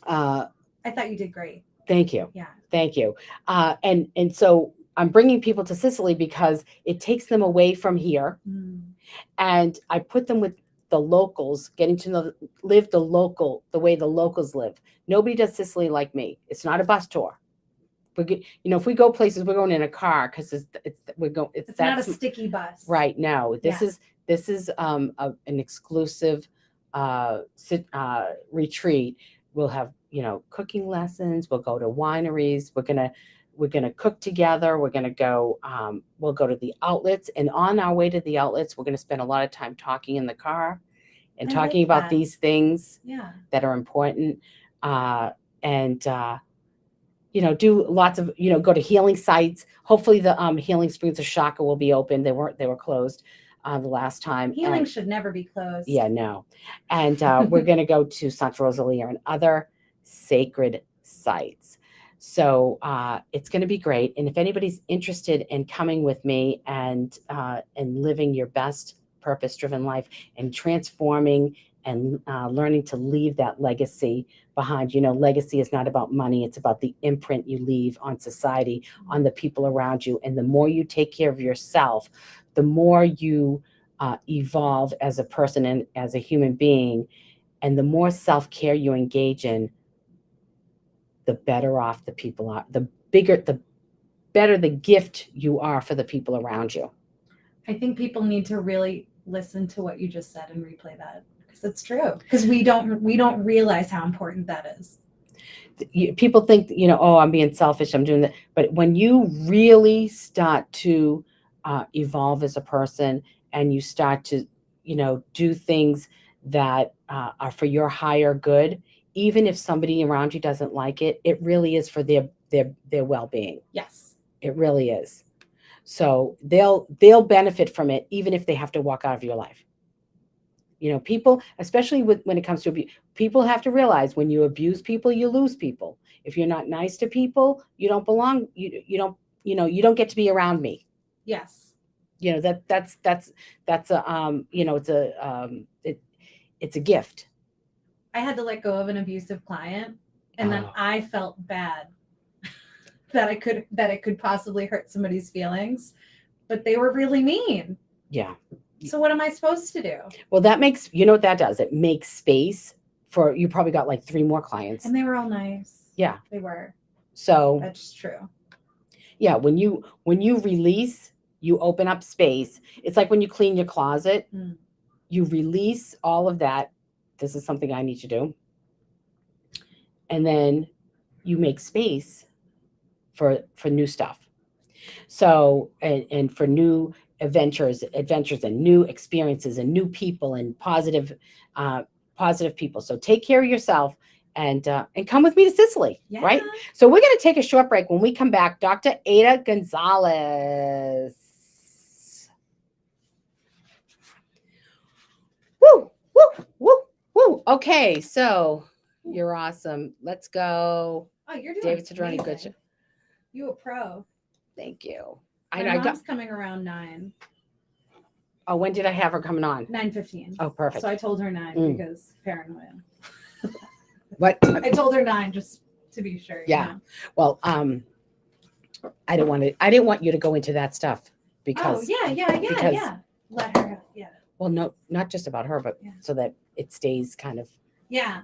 B: I thought you did great.
A: Thank you.
B: Yeah.
A: Thank you. And so I'm bringing people to Sicily because it takes them away from here. And I put them with the locals, getting to live the way the locals live. Nobody does Sicily like me. It's not a bus tour. If we go places, we're going in a car because it's
B: not a sticky bus.
A: Right. No, this is an exclusive retreat. We'll have, cooking lessons. We'll go to wineries. We're gonna cook together. We're gonna go. We'll go to the outlets, and on our way to the outlets, we're gonna spend a lot of time talking in the car and talking about these things that are important. Do lots of, go to healing sites. Hopefully the healing springs of Shaka will be open. They were closed the last time.
B: Healing should never be closed.
A: Yeah, no. And we're going to go to Santa Rosalia and other sacred sites. So it's going to be great. And if anybody's interested in coming with me and living your best purpose-driven life and transforming and learning to leave that legacy behind. Legacy is not about money. It's about the imprint you leave on society, on the people around you. And the more you take care of yourself, the more you evolve as a person and as a human being, and the more self-care you engage in, the better off the people are, the better the gift you are for the people around you.
B: I think people need to really listen to what you just said and replay that. It's true, because we don't realize how important that is.
A: People think, oh, I'm being selfish, I'm doing that. But when you really start to evolve as a person and you start to, do things that are for your higher good, even if somebody around you doesn't like it, it really is for their well-being.
B: Yes,
A: it really is. So they'll benefit from it, even if they have to walk out of your life. People, especially when it comes to abuse, people have to realize when you abuse people, you lose people. If you're not nice to people, you don't belong. You don't get to be around me.
B: Yes.
A: That's a it's a gift.
B: I had to let go of an abusive client, and then I felt bad that it could possibly hurt somebody's feelings, but they were really mean.
A: Yeah.
B: So what am I supposed to do?
A: Well, that makes, what that does? It makes space for, you probably got like 3 more clients.
B: And they were all nice.
A: Yeah.
B: They were.
A: So
B: that's true.
A: Yeah. When you release, you open up space. It's like when you clean your closet, you release all of that. This is something I need to do. And then you make space for new stuff. So, and for new adventures and new experiences and new people and positive people. So take care of yourself and come with me to Sicily, right? So we're going to take a short break. When we come back, Dr. Ada Gonzalez. Woo, woo, woo, woo. Okay, so you're awesome. Let's go.
B: Oh, you're doing
A: David Cedrone, good
B: amazing.
A: job.
B: You a pro.
A: Thank you.
B: My
A: I know.
B: mom's coming around 9,
A: Oh, when did I have her coming on?
B: 9:15.
A: Oh, perfect.
B: So I told her 9
A: Mm.
B: because paranoia.
A: What?
B: I told her 9 just to be sure.
A: Yeah.
B: You know?
A: Well, I didn't want you to go into that stuff because
B: Oh yeah.
A: because-
B: Let her have, yeah.
A: well, no, not just about her, but
B: Yeah.
A: so that it stays kind of,
B: Yeah.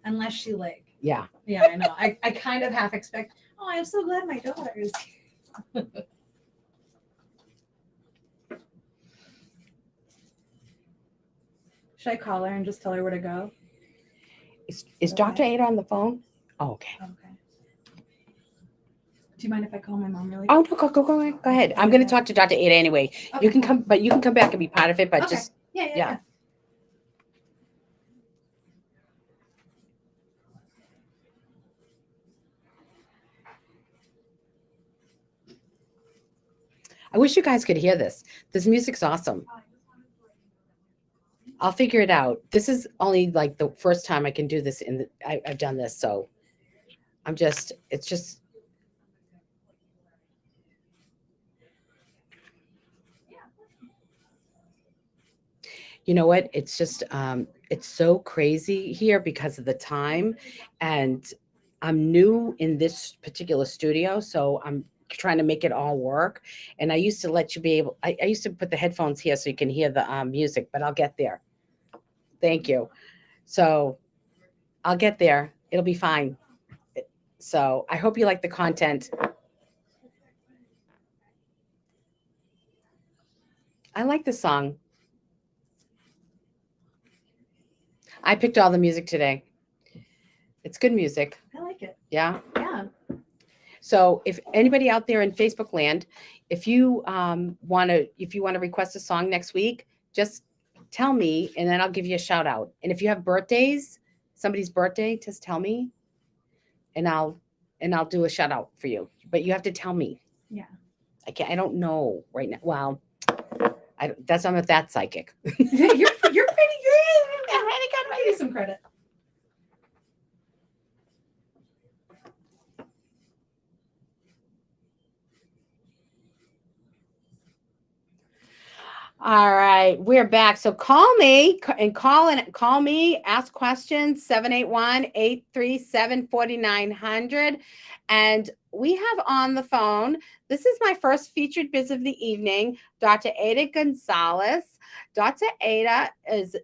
B: Unless she like.
A: yeah.
B: Yeah, I know. I kind of half expect. Oh, I'm so glad my daughter is. Should I call her and just tell her where to go?
A: Is
B: Okay.
A: Dr. Ada on the phone? Oh, okay.
B: Okay. Do you mind if I call my mom really?
A: Oh, no, go ahead. I'm going to talk to Dr. Ada anyway.
B: Okay,
A: You can
B: cool.
A: come, but you can come back and be part of it, but
B: Okay.
A: just,
B: Yeah.
A: yeah. I wish you guys could hear this. This music's awesome. I'll figure it out. This is only like the first time I can do this I've done this. So it's just, you know what? It's just, it's so crazy here because of the time, and I'm new in this particular studio. So I'm trying to make it all work. And I used to let you be able, I used to put the headphones here so you can hear the music, but I'll get there. Thank you. So I'll get there. It'll be fine. So I hope you like the content. I like the song. I picked all the music today. It's good music.
B: I like it.
A: Yeah.
B: Yeah.
A: So if anybody out there in Facebook land, if you want to request a song next week, just tell me and then I'll give you a shout out. And if you have birthdays, somebody's birthday, just tell me and I'll do a shout out for you. But you have to tell me.
B: Yeah.
A: I don't know right now. Well, I'm not that psychic.
B: you're pretty good. I gotta give you some credit.
A: All right, we're back. So call me, ask questions, 781-837-4900. And we have on the phone, this is my first featured biz of the evening, Dr. Ada Gonzalez. Dr. Ada is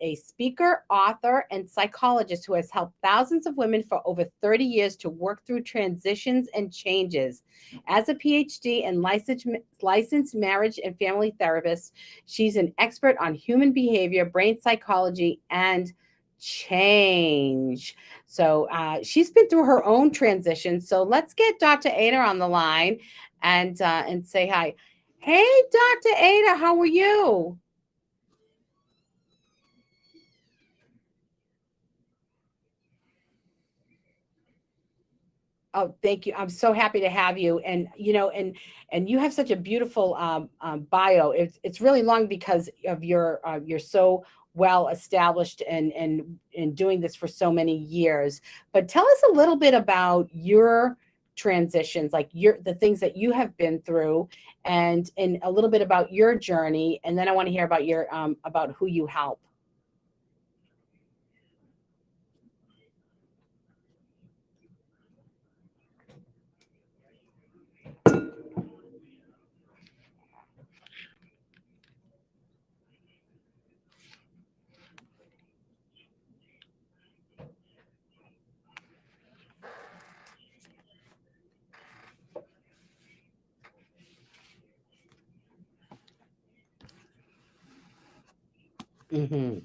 A: a speaker, author, and psychologist who has helped thousands of women for over 30 years to work through transitions and changes. As a PhD and licensed marriage and family therapist, she's an expert on human behavior, brain psychology, and change. So she's been through her own transition. So let's get Dr. Ada on the line and say hi. Hey, Dr. Ada, how are you? Oh, thank you. I'm so happy to have you. And, you know, and you have such a beautiful bio. It's really long because of you're so well established and doing this for so many years. But tell us a little bit about your transitions, like the things that you have been through, and a little bit about your journey. And then I want to hear about your about who you help. Mm-hmm.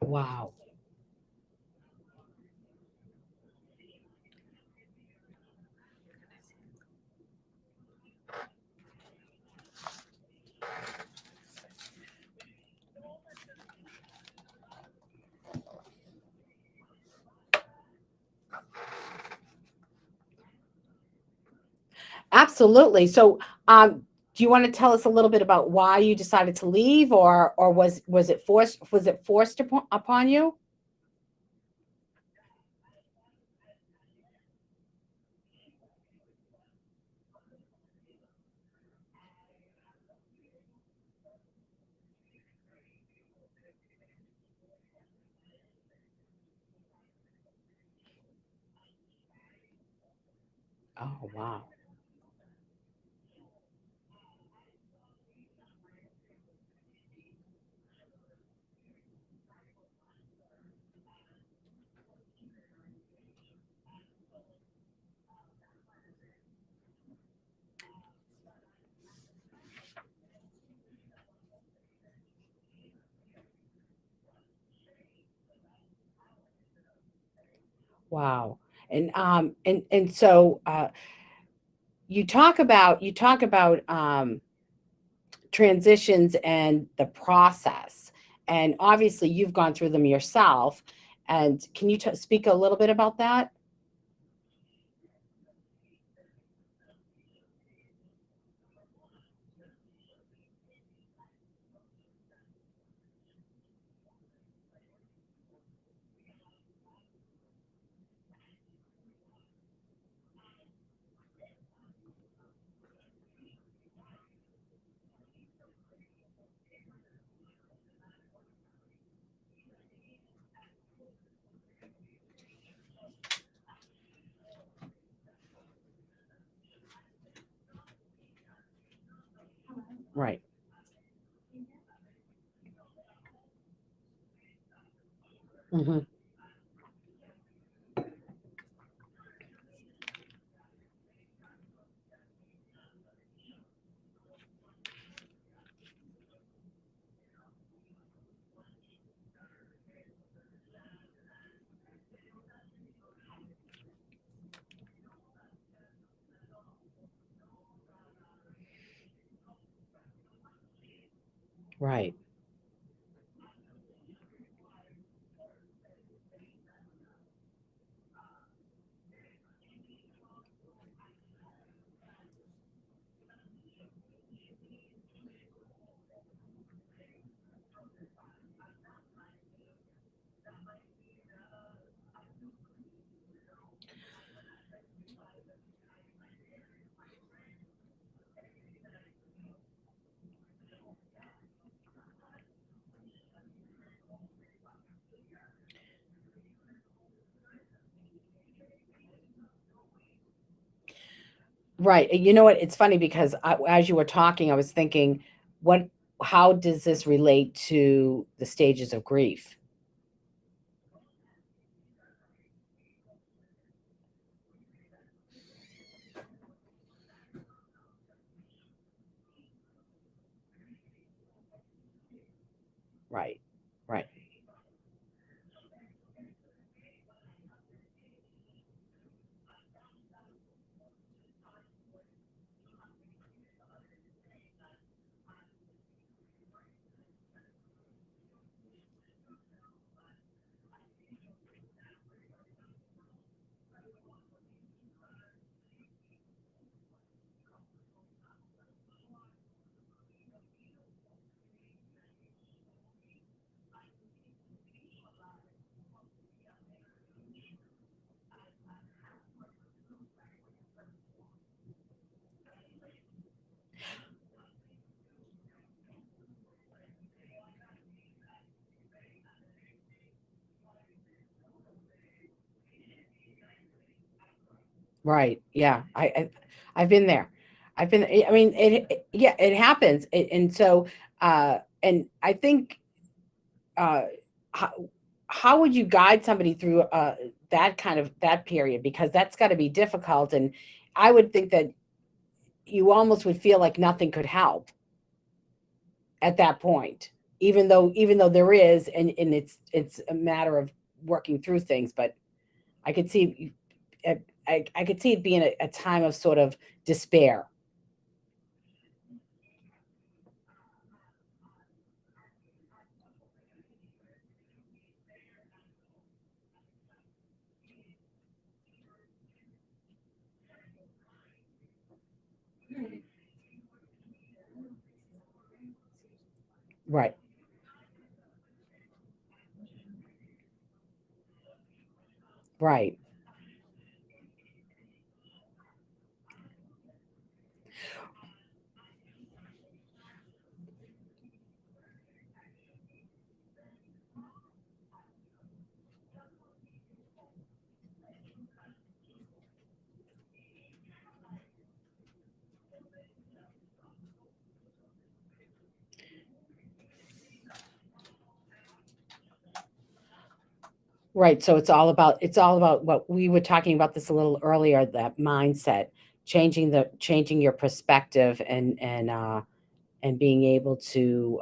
A: Wow. Absolutely. So, do you want to tell us a little bit about why you decided to leave, or was it forced upon you? Oh, wow. Wow. And so you talk about transitions and the process, and obviously you've gone through them yourself. And can you speak a little bit about that? Right. Hmm. Right. Right. And you know what? It's funny because as you were talking, I was thinking, what, how does this relate to the stages of grief? Right. Right. Right. Yeah. I've been there. I've been, I mean, yeah, it happens. And so, and I think, uh, how, how would you guide somebody through, that kind of, that period? Because that's got to be difficult. And I would think that you almost would feel like nothing could help at that point, even though there is, and it's a matter of working through things. But I could see, I could see it being a time of sort of despair. Right. Right. Right. So it's all about what we were talking about this a little earlier, that mindset, changing your perspective and being able to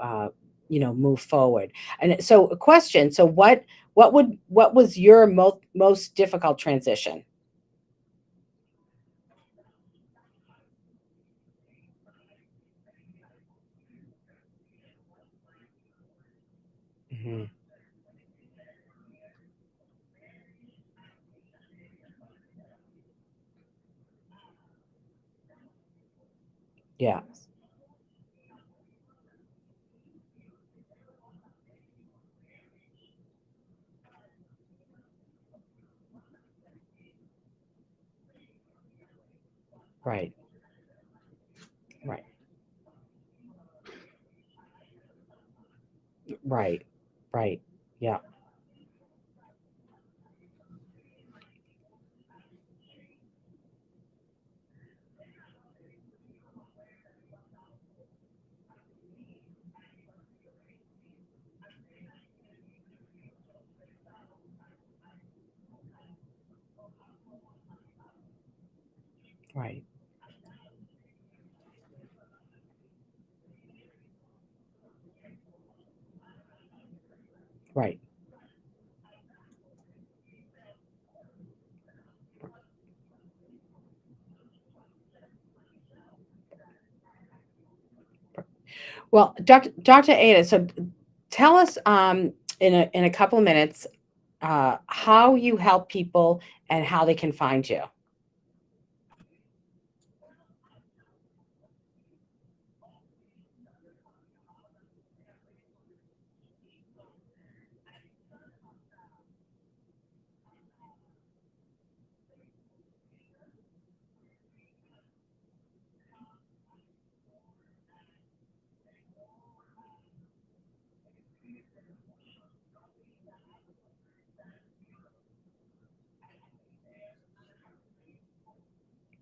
A: move forward. And so a question, so what was your most difficult transition? Mhm. Yeah. Right. Right. Right. Right. Yeah. Right. Right. Well, Dr. Ada, so tell us in a couple of minutes how you help people and how they can find you.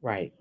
A: Right.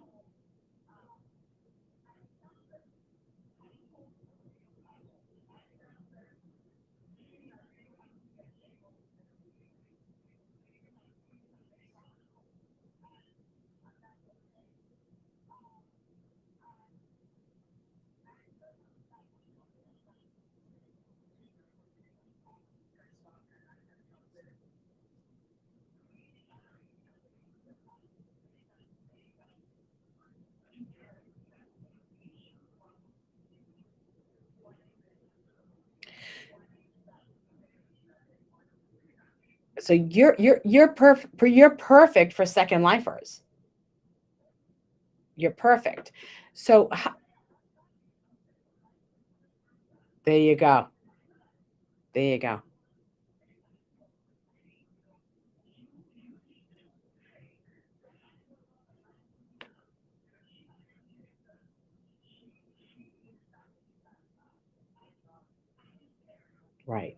A: So you're perfect for second lifers. You're perfect. So there you go. There you go. Right.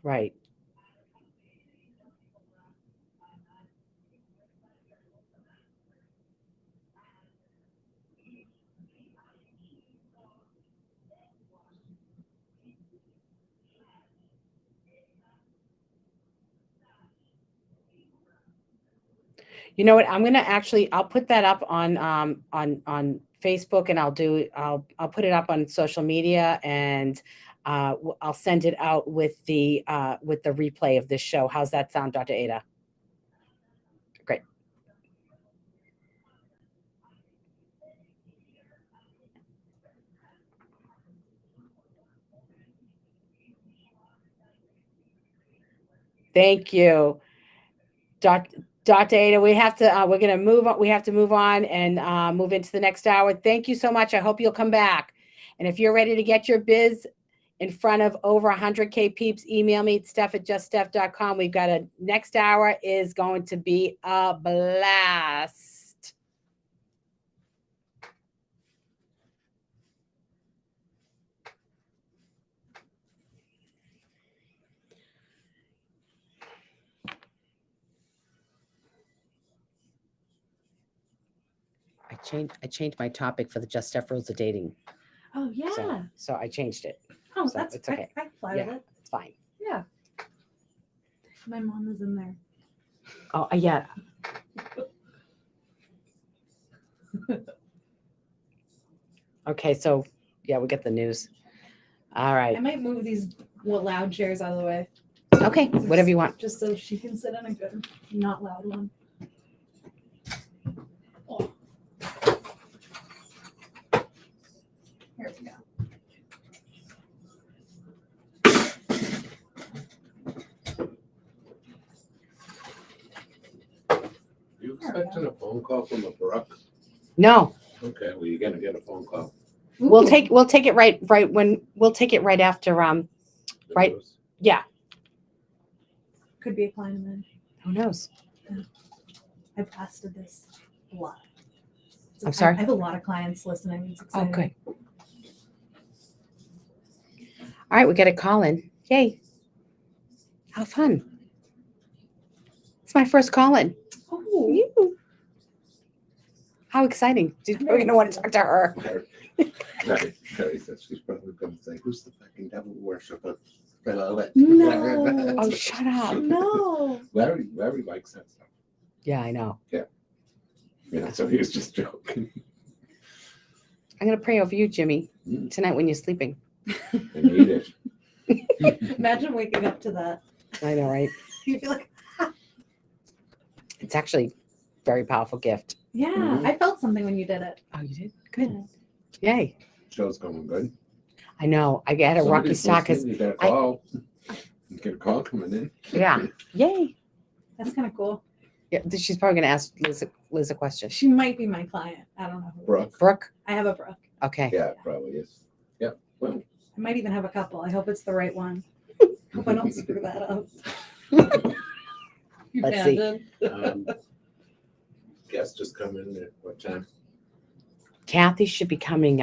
A: Right. You know what? I'm gonna I'll put that up on Facebook, and I'll put it up on social media, and I'll send it out with the replay of this show. How's that sound, Dr. Ada? Great. Thank you, Dr. Ada. We have to. We're gonna move on. We have to move on and move into the next hour. Thank you so much. I hope you'll come back. And if you're ready to get your biz in front of over 100K peeps, email me, steph@juststeph.com. We've got next hour is going to be a blast. I changed my topic for the Just Steph rules of dating.
B: Oh yeah.
A: So I changed it.
B: Oh,
A: so
B: that's
A: it's okay.
B: I fly with it.
A: It's fine.
B: Yeah. My mom is in there.
A: Oh yeah. Okay, so yeah, we get the news. All
B: I
A: right.
B: might move these loud chairs out of the way.
A: Okay, whatever you want.
B: Just so she can sit in a good, not loud one. Oh. Here we go.
D: You expecting a phone call from a Brooke?
A: No,
D: Okay, well, you're gonna get a phone call.
A: we'll
B: Ooh.
A: take it right after Right. Yeah.
B: Could be a client of mine.
A: Who knows?
B: I blasted this a lot.
A: I'm sorry?
B: I have a lot of clients listening. It's
A: Oh,
B: exciting.
A: good. All right, we got a call in. Yay. How fun. It's my first call in.
B: Oh,
A: Yoo. How exciting. We're going to want to talk to her.
D: Sherry says she's probably gonna say, "Who's the fucking devil worshiper?"
B: No.
A: Oh, shut up.
B: no.
D: Larry likes that stuff.
A: Yeah, I know.
D: Yeah, so he was just joking.
A: I'm going to pray over you, Jimmy,
D: Mm.
A: tonight when you're sleeping.
D: I need it.
B: Imagine waking up to that.
A: I know, right?
B: You'd be like,
A: It's actually a very powerful gift.
B: yeah,
D: Mhm.
B: I felt something when you did it.
A: Oh, you did? Good. Yay.
D: Show's going good.
A: I know. I had a rocky
D: Somebody's
A: start because,
D: listening, you got a call. You get a call coming in.
A: yeah. Yay.
B: That's kind of cool.
A: Yeah, she's probably going to ask Liz a question.
B: She might be my client. I don't know who.
D: Brooke.
A: Brooke?
B: I have a Brooke.
A: Okay.
D: Yeah, it probably is. Yep. Well,
B: I might even have a couple. I hope it's the right one. Hope I don't screw that up. You
A: Let's see.
B: imagine?
D: guest just come in at what time?
A: Kathy should be coming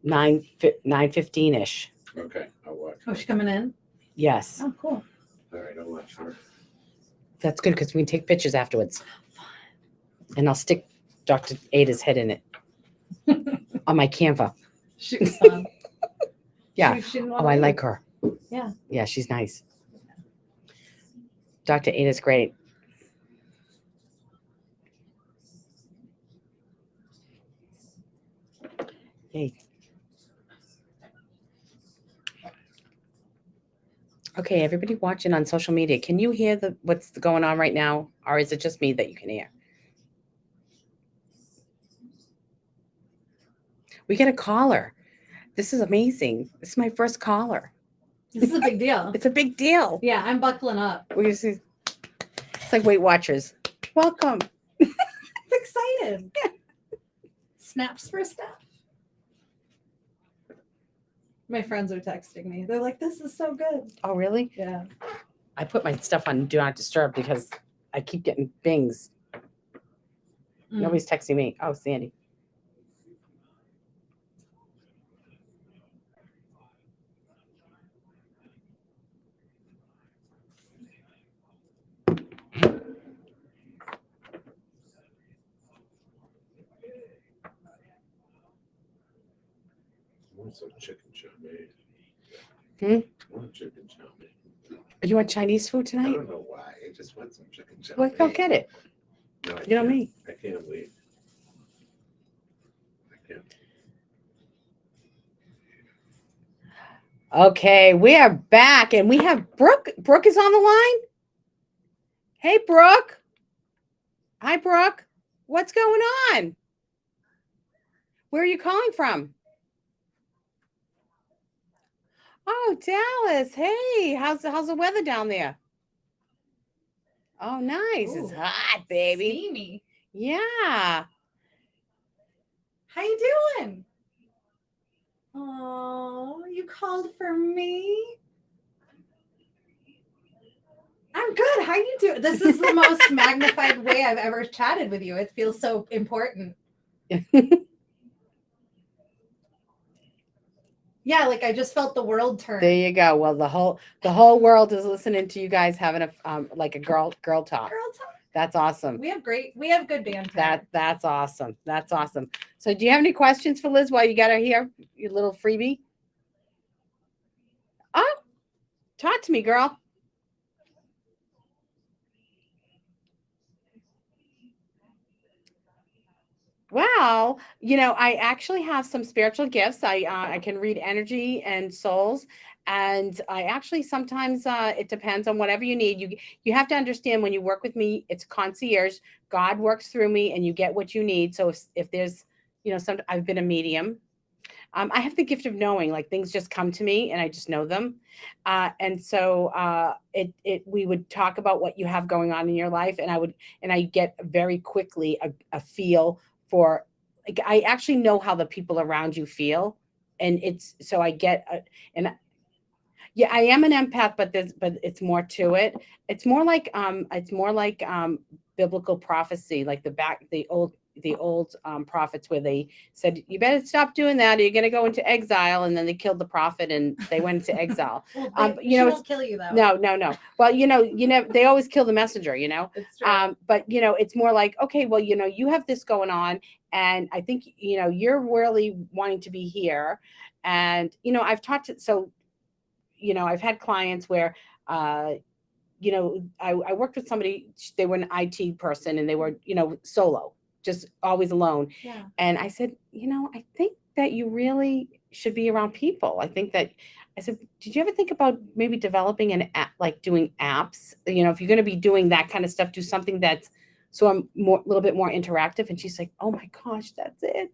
A: 9:15ish.
D: Okay, I'll watch.
B: Oh, she's coming in?
A: Yes.
B: Oh, cool.
D: All right, I'll watch her.
A: That's good because we can take pictures afterwards. And I'll stick Dr. Ada's head in it on my Canva.
B: She was fun.
A: Yeah.
B: She didn't
A: Oh,
B: wanna
A: I
B: leave.
A: like her.
B: Yeah.
A: Yeah, she's nice. Dr. Ada's great. Yay. Okay, everybody watching on social media, can you hear what's going on right now? Or is it just me that you can hear? We get a caller. This is amazing. This is my first caller.
B: This is a big deal.
A: It's a big deal.
B: Yeah, I'm buckling up.
A: It's like Weight Watchers. Welcome.
B: I'm excited. Snaps for Steph. My friends are texting me. They're like, this is so good.
A: Oh, really?
B: Yeah.
A: I put my stuff on Do Not Disturb because I keep getting bings.
B: Mm.
A: Nobody's texting me. Oh, Sandy.
D: I want some chicken chow mein.
A: Hmm?
D: I want chicken chow mein.
A: You want Chinese food
D: I
A: tonight?
D: don't know why. I just want some chicken chow
A: Well, go
D: mein.
A: get it.
D: No, I
A: You know
D: can't.
A: me.
D: I can't wait. I can't.
A: Okay, we are back and we have Brooke. Brooke is on the line. Hey, Brooke. Hi, Brooke. What's going on? Where are you calling from? Oh, Dallas. Hey, how's the weather down there? Oh, nice. It's
B: Ooh,
A: hot, baby.
B: Steamy.
A: Yeah.
B: How you doing? Oh, you called for me? I'm good. How you doing? This is the most magnified way I've ever chatted with you. It feels so important. Yeah, like I just felt the world turn.
A: There you go. Well, the whole world is listening to you guys having a like a girl talk.
B: Girl talk.
A: That's awesome.
B: We have good banter.
A: That's awesome. That's awesome. So, do you have any questions for Liz while you got her here? Your little freebie. Oh, talk to me, girl. Well, I actually have some spiritual gifts. I can read energy and souls, and I actually sometimes it depends on whatever you need. You have to understand when you work with me, it's concierge. God works through me, and you get what you need. So if there's some I've been a medium. I have the gift of knowing, like things just come to me and I just know them. And so we would talk about what you have going on in your life, and I get very quickly a feel for, like, I actually know how the people around you feel. And so I get, and yeah, I am an empath, but it's more to it. It's more like biblical prophecy, like the old prophets, where they said, you better stop doing that or you're going to go into exile, and then they killed the prophet and they went into exile.
B: Well, she won't kill you though.
A: No. Well, they always kill the messenger,
B: It's true.
A: but it's more like, okay, well, you have this going on, and I think you're really wanting to be here. And I've talked to, so I've had clients where I worked with somebody, they were an IT person, and they were solo, just always alone.
B: Yeah.
A: And I said, I think that you really should be around people. I said, did you ever think about maybe developing an app, like doing apps? If you're going to be doing that kind of stuff, do something that's so I'm a little bit more interactive. And she's like, oh my gosh, that's it.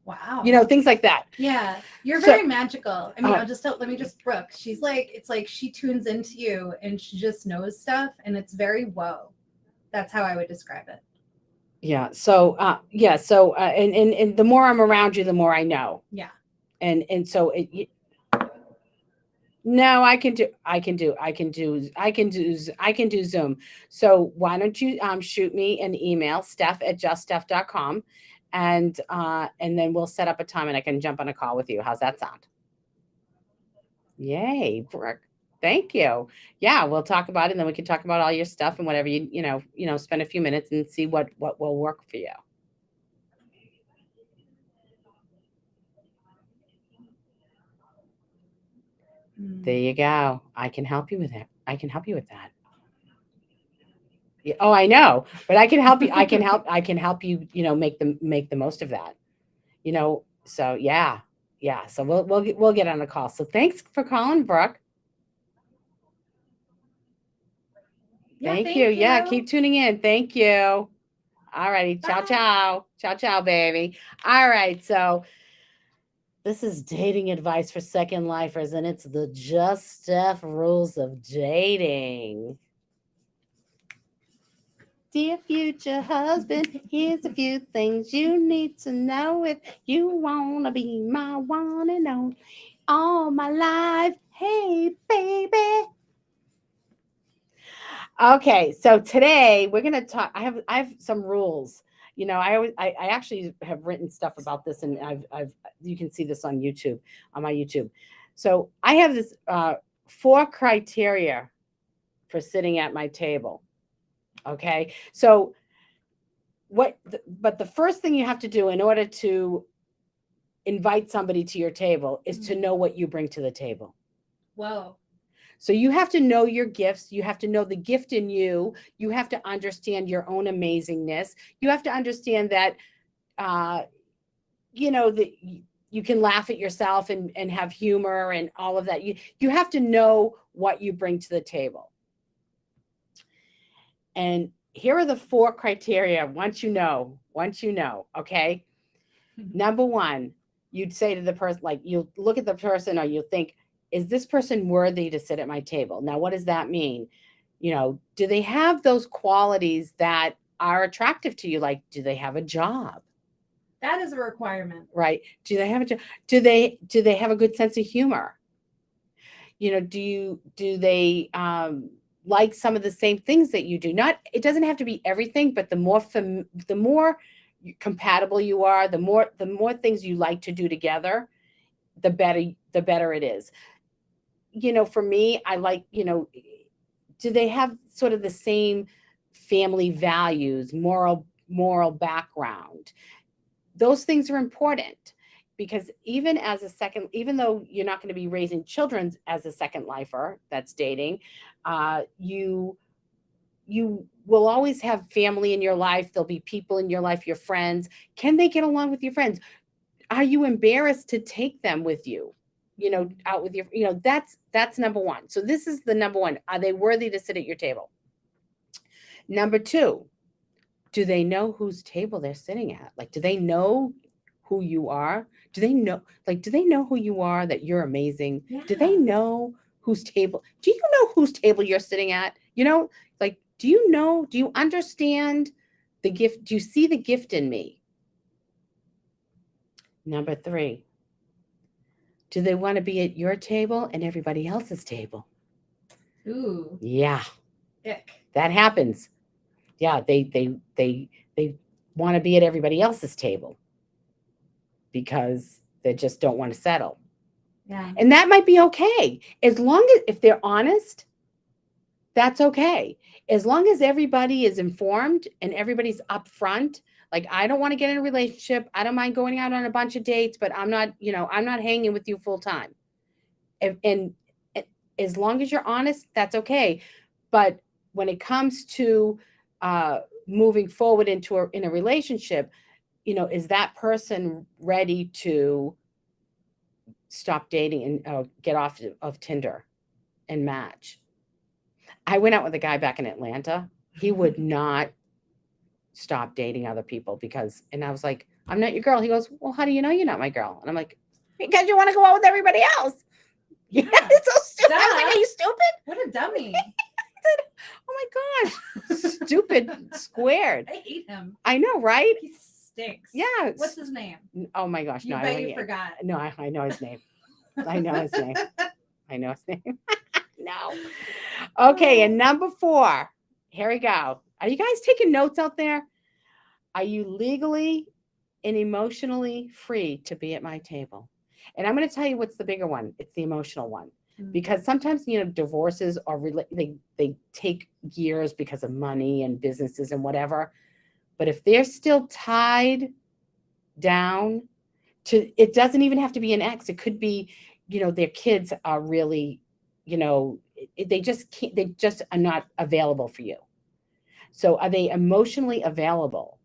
B: Wow.
A: Things like that.
B: Yeah. You're very magical. I mean, let me just, Brooke, it's like she tunes into you and she just knows stuff, and it's very whoa. That's how I would describe it.
A: Yeah. So, and the more I'm around you, the more I know.
B: Yeah.
A: And so no, I can do Zoom. So why don't you shoot me an email, steph@juststeph.com, and then we'll set up a time and I can jump on a call with you. How's that sound? Yay, Brooke. Thank you. Yeah, we'll talk about it, and then we can talk about all your stuff and whatever you spend a few minutes and see what will work for you. There you go. I can help you with it. I can help you with that. Yeah, oh, I know, but I can help you. I can help you. Make the most of that. So yeah. So we'll get on the call. So thanks for calling, Brooke.
B: Yeah,
A: thank you. Yeah, keep tuning in. Thank you. All righty. Ciao, ciao. Ciao, ciao, baby. All right. So this is dating advice for second lifers, and it's the Just Steph rules of dating. Dear future husband, here's a few things you need to know if you want to be my one and only all my life. Hey, baby. Okay, so today we're gonna talk. I have some rules. I actually have written stuff about this, and I've you can see this on YouTube, on my YouTube. So I have this 4 criteria for sitting at my table. Okay, so but the first thing you have to do in order to invite somebody to your table is to know what you bring to the table.
B: Whoa.
A: So you have to know your gifts. You have to know the gift in you. You have to understand your own amazingness. You have to understand that, that you can laugh at yourself and have humor and all of that. You have to know what you bring to the table. And here are the 4 criteria. Once you know, okay? Number 1, you'd say to the person, like, you look at the person or you think, is this person worthy to sit at my table? Now, what does that mean? Do they have those qualities that are attractive to you? Like, do they have a job?
B: That is a requirement.
A: Right. Do they have a job? Do they have a good sense of humor? Do they like some of the same things that you do? It doesn't have to be everything, but the more compatible you are, the more things you like to do together, the better it is. For me, I like, do they have sort of the same family values, moral background? Those things are important, because even though you're not going to be raising children as a second lifer that's dating, you will always have family in your life. There'll be people in your life, your friends. Can they get along with your friends? Are you embarrassed to take them with you? Out with your, that's number 1. So this is the number 1. Are they worthy to sit at your table? Number 2, do they know whose table they're sitting at? Like, do they know who you are? Do they know who you are, that you're amazing?
B: Yeah.
A: Do they know do you know whose table you're sitting at? Like, do you understand the gift? Do you see the gift in me? Number 3, do they want to be at your table and everybody else's table?
B: Ooh.
A: Yeah.
B: Ick.
A: That happens. Yeah, they want to be at everybody else's table because they just don't want to settle.
B: Yeah.
A: And that might be okay. As long as, if they're honest, that's okay. As long as everybody is informed and everybody's upfront. Like, I don't want to get in a relationship. I don't mind going out on a bunch of dates, but I'm not hanging with you full time. And as long as you're honest, that's okay. But when it comes to moving forward in a relationship, is that person ready to stop dating and get off of Tinder and Match? I went out with a guy back in Atlanta. He would not stop dating other people and I was like, I'm not your girl. He goes, well, how do you know you're not my girl? And I'm like, because you want to go out with everybody else. Yeah, it's so stupid. I was like, are you stupid?
B: What a dummy.
A: Oh my gosh. Stupid squared.
B: I hate him.
A: I know, right?
B: He stinks.
A: Yeah.
B: What's his name?
A: Oh my gosh.
B: You
A: No,
B: bet you forgot.
A: No, I know his name. I know his name. No. Okay, and number 4. Here we go. Are you guys taking notes out there? Are you legally and emotionally free to be at my table? And I'm going to tell you what's the bigger one. It's the emotional one. Because sometimes, divorces are they take years because of money and businesses and whatever. But if they're still tied down to, it doesn't even have to be an ex. It could be, their kids are really, they just are not available for you. So are they emotionally available?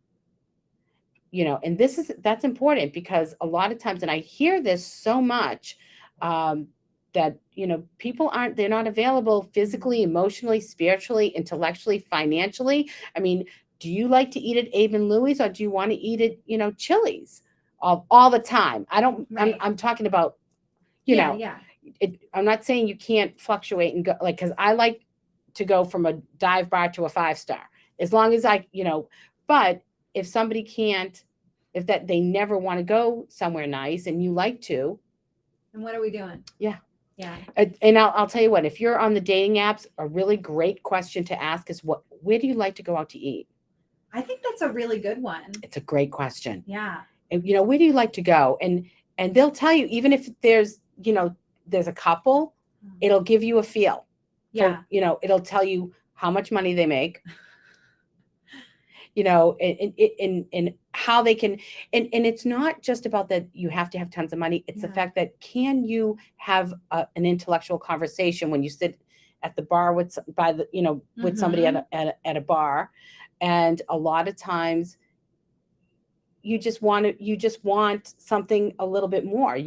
A: And that's important, because a lot of times, and I hear this so much, that, people they're not available physically, emotionally, spiritually, intellectually, financially. I mean, do you like to eat at Abe and Louie's, or do you want to eat at, Chili's all the time?
B: Right.
A: I'm talking about,
B: Yeah.
A: I'm not saying you can't fluctuate and go, like, because I like to go from a dive bar to a 5-star, as long as but if somebody can't, if they never want to go somewhere nice and you like to.
B: And what are we doing?
A: Yeah.
B: Yeah.
A: And I'll tell you what, if you're on the dating apps, a really great question to ask is, where do you like to go out to eat?
B: I think that's a really good one.
A: It's a great question.
B: Yeah.
A: And, where do you like to go? And they'll tell you, even if there's a couple, it'll give you a feel.
B: Yeah.
A: It'll tell you how much money they make, and how they can, and it's not just about that you have to have tons of money. It's the fact that, can you have an intellectual conversation when you sit at the bar with with somebody at a bar, and a lot of times you just want something a little bit more.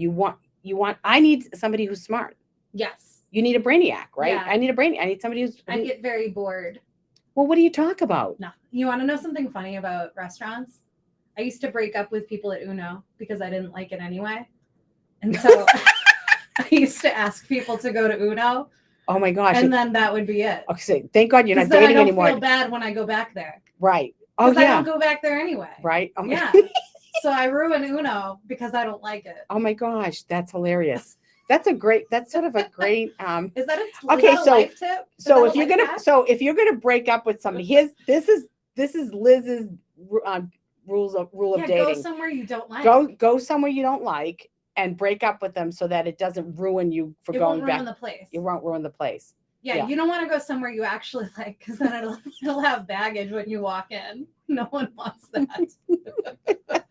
A: I need somebody who's smart.
B: Yes.
A: You need a brainiac, right?
B: Yeah.
A: I need a brainiac. I need somebody
B: I get very bored.
A: Well, what do you talk about?
B: No. You want to know something funny about restaurants? I used to break up with people at Uno because I didn't like it anyway. And so I used to ask people to go to Uno.
A: Oh my gosh.
B: And then that would be it.
A: Okay, so thank God you're not
B: Then
A: dating
B: I don't
A: anymore.
B: feel bad when I go back there.
A: Right. Oh
B: Because
A: yeah.
B: I don't go back there anyway.
A: Right. Oh my
B: Yeah. So I ruin Uno because I don't like it.
A: Oh my gosh, that's hilarious. That's sort of a great
B: Is that a life tip?
A: so if you're gonna break up with somebody, this is Liz's rule of dating.
B: Go somewhere you don't like.
A: Go somewhere you don't like and break up with them so that it doesn't ruin you for going back.
B: It won't ruin the place.
A: You won't ruin the place.
B: Yeah, you don't want to go somewhere you actually like, because then it'll have baggage when you walk in. No one wants that.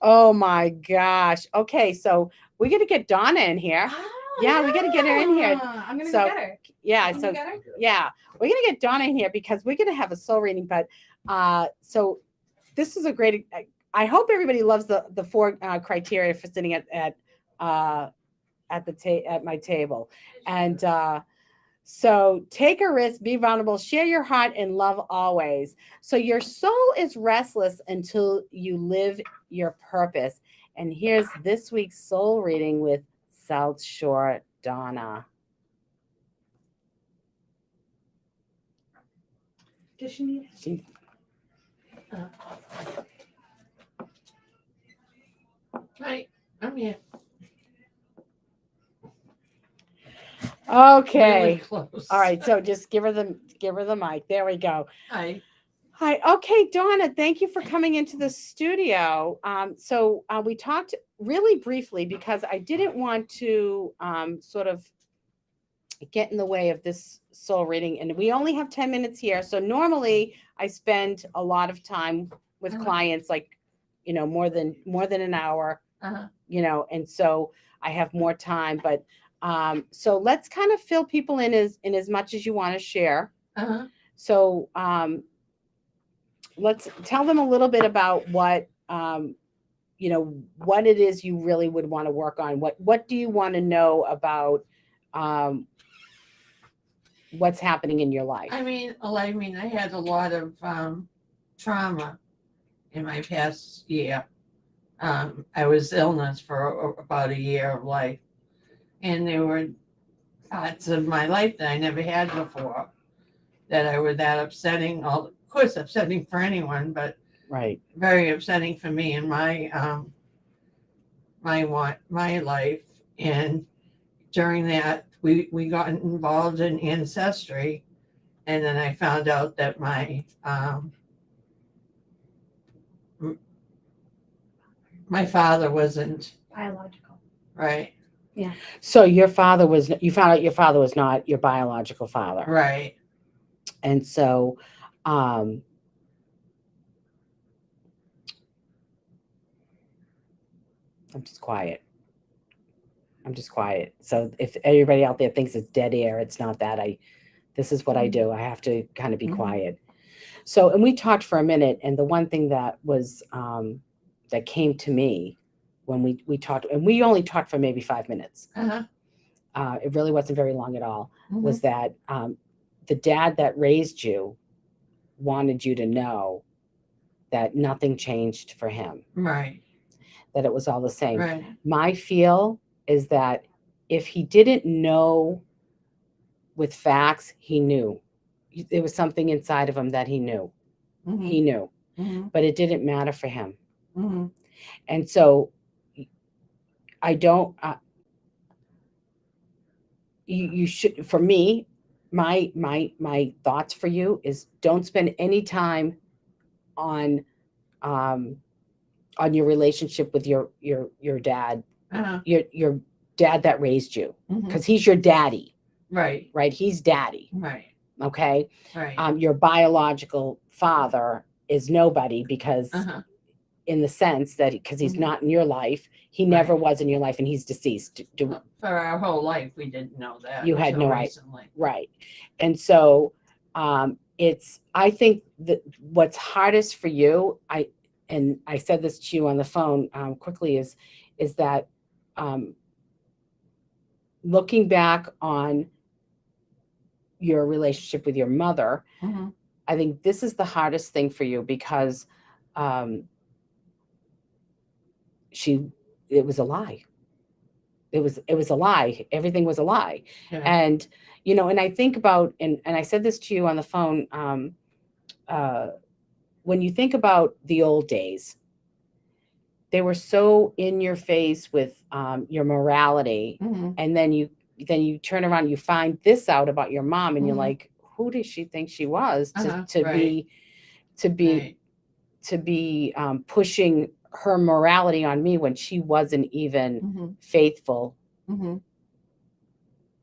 A: Oh my gosh. Okay, so we got to get Donna in here.
B: Oh,
A: Yeah, we got to get her in here.
B: I'm gonna
A: So,
B: get her.
A: Yeah,
B: You
A: so
B: get her?
A: yeah, we're gonna get Donna in here because we're gonna have a soul reading. But so this is a great. I hope everybody loves the four criteria for sitting at my table. And so take a risk, be vulnerable, share your heart, and love always. So your soul is restless until you live your purpose. And here's this week's soul reading with South Shore Donna.
B: Does she need
A: She,
E: Hi, I'm here.
A: okay.
E: Really close.
A: All right. So just give her the mic. There we go.
E: Hi.
A: Hi. Okay, Donna, thank you for coming into the studio. So we talked really briefly because I didn't want to sort of get in the way of this soul reading. And we only have 10 minutes here. So normally I spend a lot of time with clients, like, more than an hour, and so I have more time. But so let's kind of fill people in as much as you want to share. So let's tell them a little bit about what what it is you really would want to work on. What do you want to know about what's happening in your life?
E: I mean, I had a lot of trauma in my past year. I was illness for about a year of life, and there were parts of my life that I never had before that were that upsetting. Of course, upsetting for anyone, but
A: Right.
E: very upsetting for me in my my life. And during that, we got involved in ancestry, and then I found out that my father wasn't
B: biological?
E: right.
A: So you found out your father was not your biological father.
E: Right.
A: And so I'm just quiet. So if everybody out there thinks it's dead air, it's not that. This is what I do. I have to kind of be quiet. So, and we talked for a minute, and the one thing that was that came to me when we talked, and we only talked for maybe 5 minutes. It really wasn't very long at all. Was that the dad that raised you wanted you to know that nothing changed for him.
E: Right.
A: That it was all the same.
E: Right.
A: My feel is that if he didn't know with facts, he knew. There was something inside of him that he knew. He knew. But it didn't matter for him. And so I don't, you should, for me, my thoughts for you is don't spend any time on your relationship with your dad, your dad that raised you, because he's your daddy.
E: Right.
A: Right. He's daddy.
E: Right.
A: Okay.
E: Right.
A: Your biological father is nobody because in the sense that because he's
E: Mhm.
A: not in your life, he never was in your life, and he's deceased.
E: For our whole life, we didn't know that.
A: You had
E: until
A: no idea.
E: recently.
A: Right. And so I think that what's hardest for you, I said this to you on the phone quickly, is that looking back on your relationship with your mother,
E: Mhm.
A: I think this is the hardest thing for you because it was a lie. It was a lie. Everything was a lie.
E: Yeah.
A: And, and I think about, and I said this to you on the phone, when you think about the old days, they were so in your face with your morality.
E: Mhm.
A: And then you turn around, you find this out about your mom, and you're
E: Mhm.
A: like, who did she think she was
E: Right.
A: to be pushing her morality on me when she wasn't even
E: Mhm.
A: faithful
E: Mhm.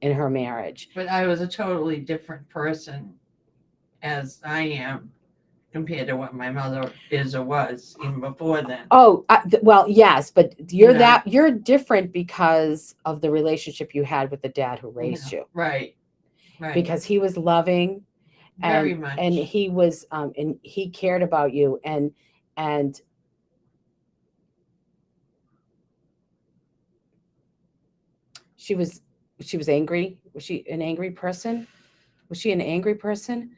A: in her marriage.
E: But I was a totally different person as I am compared to what my mother is or was even before then.
A: Oh, well, yes, but you're
E: Yeah.
A: you're different because of the relationship you had with the dad who raised you.
E: Right. Right.
A: Because he was loving,
E: very much.
A: and he was and he cared about you, and she was angry. Was she an angry person? Was she an angry person?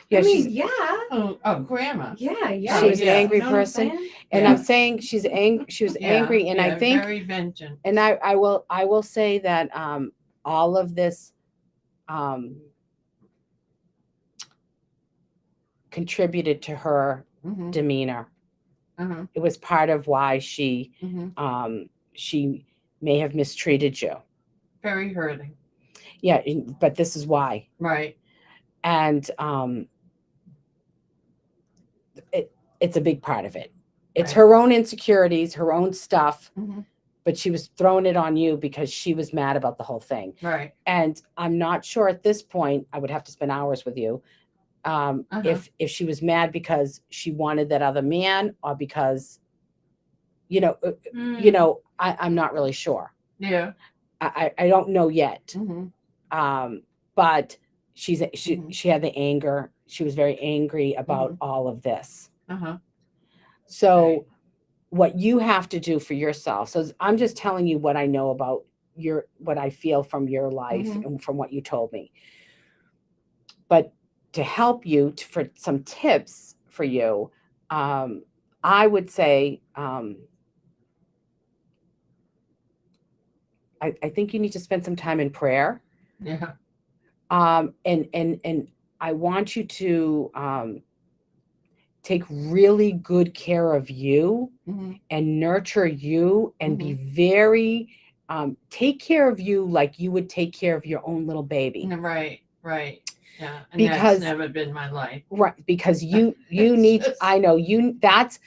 A: Yeah,
B: I mean,
A: she's
B: yeah.
E: Oh, grandma.
B: Yeah.
A: she was
B: Yeah.
A: an angry
B: You know what I'm
A: person,
B: saying?
A: and
E: Yeah.
A: I'm saying she's angry. She was angry, and I think,
E: very vengeance.
A: and I will say that all of this contributed to her
E: Mhm.
A: demeanor.
E: Uh-huh.
A: It was part of why she
E: Mhm.
A: she may have mistreated you.
E: Very hurting.
A: Yeah, but this is why.
E: Right.
A: And it's a big part of it. It's
E: Right.
A: her own insecurities, her own stuff,
E: Mhm.
A: but she was throwing it on you because she was mad about the whole thing.
E: Right.
A: And I'm not sure at this point, I would have to spend hours with you, if she was mad because she wanted that other man, or because, I'm not really sure.
E: Yeah.
A: I don't know yet.
E: Mhm.
A: But she
E: Mhm.
A: had the anger. She was very angry about all of this.
E: Uh-huh.
A: So
E: Right.
A: what you have to do for yourself. So I'm just telling you what I know about what I feel from your life and from what you told me. But to help you, for some tips for you, I would say, I think you need to spend some time in prayer.
E: Yeah.
A: And I want you to take really good care of you and nurture you and be very take care of you like you would take care of your own little baby.
E: Right. Right. Yeah. And
A: Because
E: that's never been my life.
A: right, because you need
E: just,
A: I know you that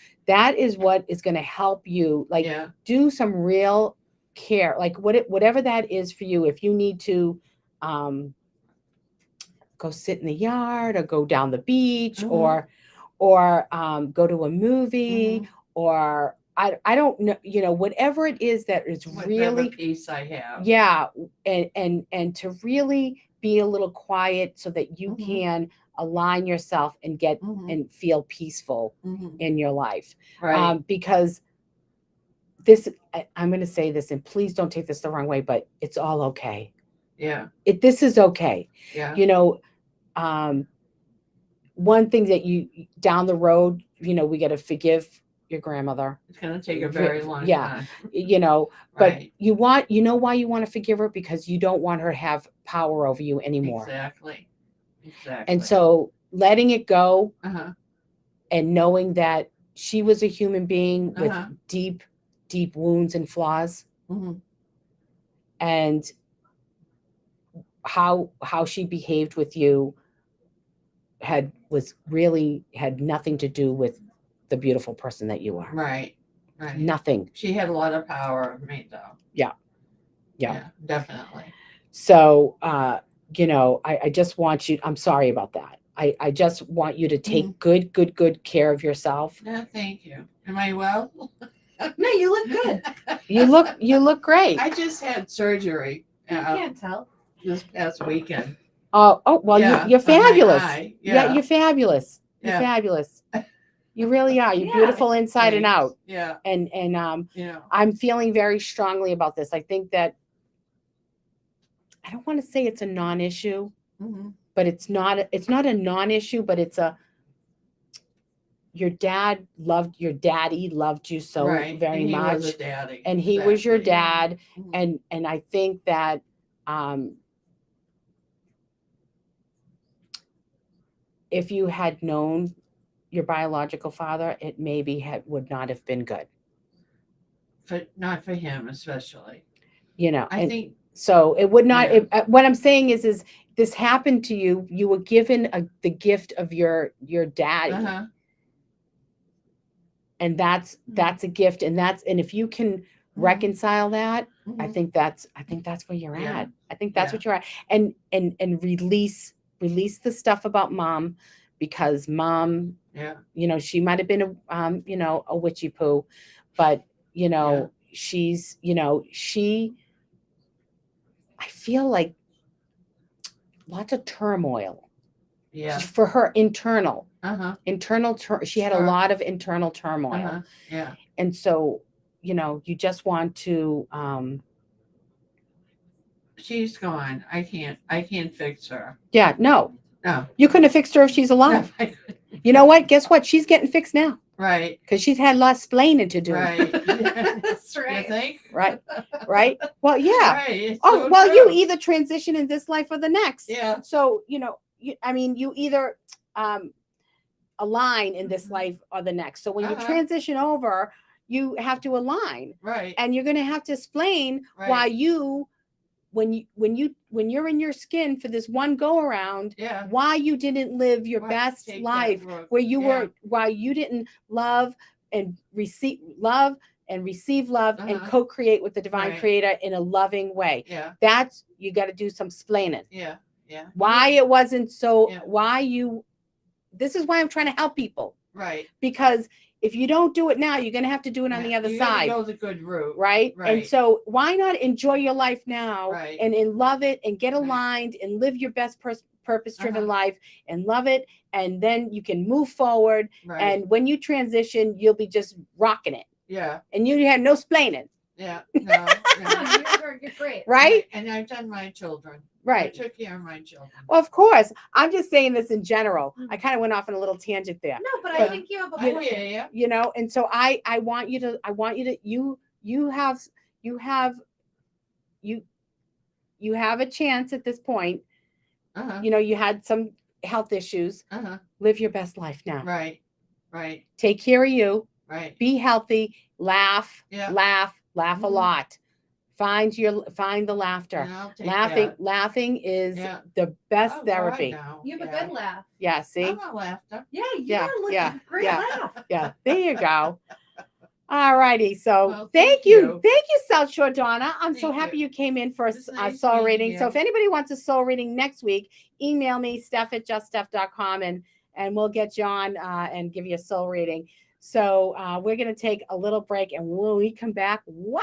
A: is what is going to help you, like,
E: yeah.
A: do some real care, like whatever that is for you. If you need to go sit in the yard, or go down the beach, or go to a movie, or I don't know, whatever it is that is
E: Whatever
A: really
E: peace I have.
A: yeah, and to really be a little quiet so that you can align yourself and get and feel peaceful in your life.
E: Right.
A: Because I'm going to say this, and please don't take this the wrong way, but it's all okay.
E: Yeah.
A: This is okay.
E: Yeah.
A: One thing that you down the road, we got to forgive your grandmother.
E: It's going to take a very long
A: Yeah.
E: time.
A: But
E: Right.
A: you know why you want to forgive her? Because you don't want her to have power over you anymore.
E: Exactly.
A: And so letting it go
E: Uh-huh.
A: and knowing that she was a human being with deep, deep wounds and flaws, and how she behaved with you had nothing to do with the beautiful person that you are.
E: Right. Right.
A: Nothing.
E: She had a lot of power of me, though.
A: Yeah.
E: Definitely.
A: So I just want you, I'm sorry about that. I just want you to take good care of yourself.
E: No, thank you. Am I well?
B: No, you look good.
A: You look great.
E: I just had surgery
B: You can't tell.
E: this past weekend.
A: Oh, well,
E: Yeah,
A: you're
E: on my
A: fabulous.
E: eye.
A: Yeah, you're fabulous. You're
E: Yeah.
A: fabulous. You really are. You're
B: Yeah.
A: beautiful inside and
E: Thanks.
A: out.
E: Yeah.
A: And
E: Yeah.
A: I'm feeling very strongly about this. I think that I don't want to say it's a non-issue,
E: Mhm.
A: but it's not a non-issue, but it's a your daddy loved you so
E: Right.
A: very
E: And he
A: much.
E: was a daddy.
A: And he was your
E: Exactly.
A: dad.
E: Mhm.
A: And I think that if you had known your biological father, it maybe would not have been good.
E: Not for him, especially.
A: I
E: think.
A: So it would not.
E: Yeah.
A: What I'm saying is this happened to you. You were given the gift of your daddy,
E: Uh-huh.
A: and that's a gift. And if you can reconcile that, I
E: Mhm.
A: think that's where you're
E: Yeah.
A: at. I think that's
E: Yeah.
A: what you're at. And release the stuff about mom, because mom,
E: Yeah.
A: she might have been a witchy poo, but she's I feel like lots of turmoil
E: Yeah.
A: for her internal.
E: Uh-huh.
A: She had a
E: Sure.
A: lot of internal turmoil.
E: Uh-huh. Yeah.
A: And so, you just want to,
E: She's gone. I can't fix her.
A: yeah, no,
E: No.
A: you couldn't have fixed her if she's alive.
E: No.
A: You know what? Guess what? She's getting fixed now
E: Right.
A: because she's had a lot of splaining to do.
E: Right.
B: That's
E: You
B: right.
E: think?
A: Right. Right. Well, yeah.
E: Right. It's
A: Oh,
E: so
A: well,
E: true.
A: you either transition in this life or the next.
E: Yeah.
A: So, you either align in this life or the next. So when you
E: Uh-huh.
A: transition over, you have to align,
E: Right.
A: and you're going to have to explain why when you're in your skin for this one go around,
E: Yeah.
A: why you didn't live your
E: Right.
A: best
E: Take that
A: life,
E: road.
A: where you
E: Yeah.
A: why you didn't love and receive love and
E: Uh-huh.
A: co-create with the divine
E: Right.
A: creator in a loving way.
E: Yeah.
A: That's, you got to do some splaining.
E: Yeah. Yeah.
A: Why it wasn't so,
E: Yeah.
A: this is why I'm trying to help people,
E: Right.
A: because if you don't do it now, you're going to have to do it on the other
E: You gotta
A: side.
E: go the good route.
A: Right? And
E: Right.
A: so why not enjoy your life now,
E: Right.
A: and love it and get
E: Right.
A: aligned and live your best purpose-driven
E: Uh-huh.
A: life and love it. And then you can move forward.
E: Right.
A: And when you transition, you'll be just rocking it.
E: Yeah.
A: And you had no splaining.
E: Yeah. No.
B: You're great.
A: Right?
E: And I've done my children.
A: Right.
E: I took care of my children.
A: Well, of course. I'm just saying this in general. I kind of went off on a little tangent there.
B: No, but
E: Yeah.
B: I think you have a
E: I
B: point.
E: hear you.
A: And so I want you to you have a chance at this point.
E: Uh-huh.
A: You had some health issues.
E: Uh-huh.
A: Live your best life now.
E: Right. Right.
A: Take care of you.
E: Right.
A: Be healthy. Laugh.
E: Yeah.
A: Laugh a
E: Mhm.
A: lot. Find the laughter.
E: And I'll take
A: Laughing
E: that.
A: laughing is
E: Yeah.
A: the best
E: Oh, God,
A: therapy.
E: no.
B: You have a
E: Yeah.
B: good laugh.
A: Yeah, see?
E: I'm a laughter.
B: Yeah, you
A: Yeah,
B: are looking
A: yeah,
B: great
A: yeah.
B: laugh.
A: Yeah, there you go. All righty. So
E: Well,
A: thank
E: thank
A: you.
E: you.
A: Thank you, South Shore Donna. I'm so
E: Thank
A: happy
E: you.
A: you came in for a
E: It's nice
A: soul
E: meeting
A: reading. So
E: you.
A: if anybody wants a soul reading next week, email me, steph@juststeph.com, and we'll get you on and give you a soul reading. So we're going to take a little break, and when we come back, wow,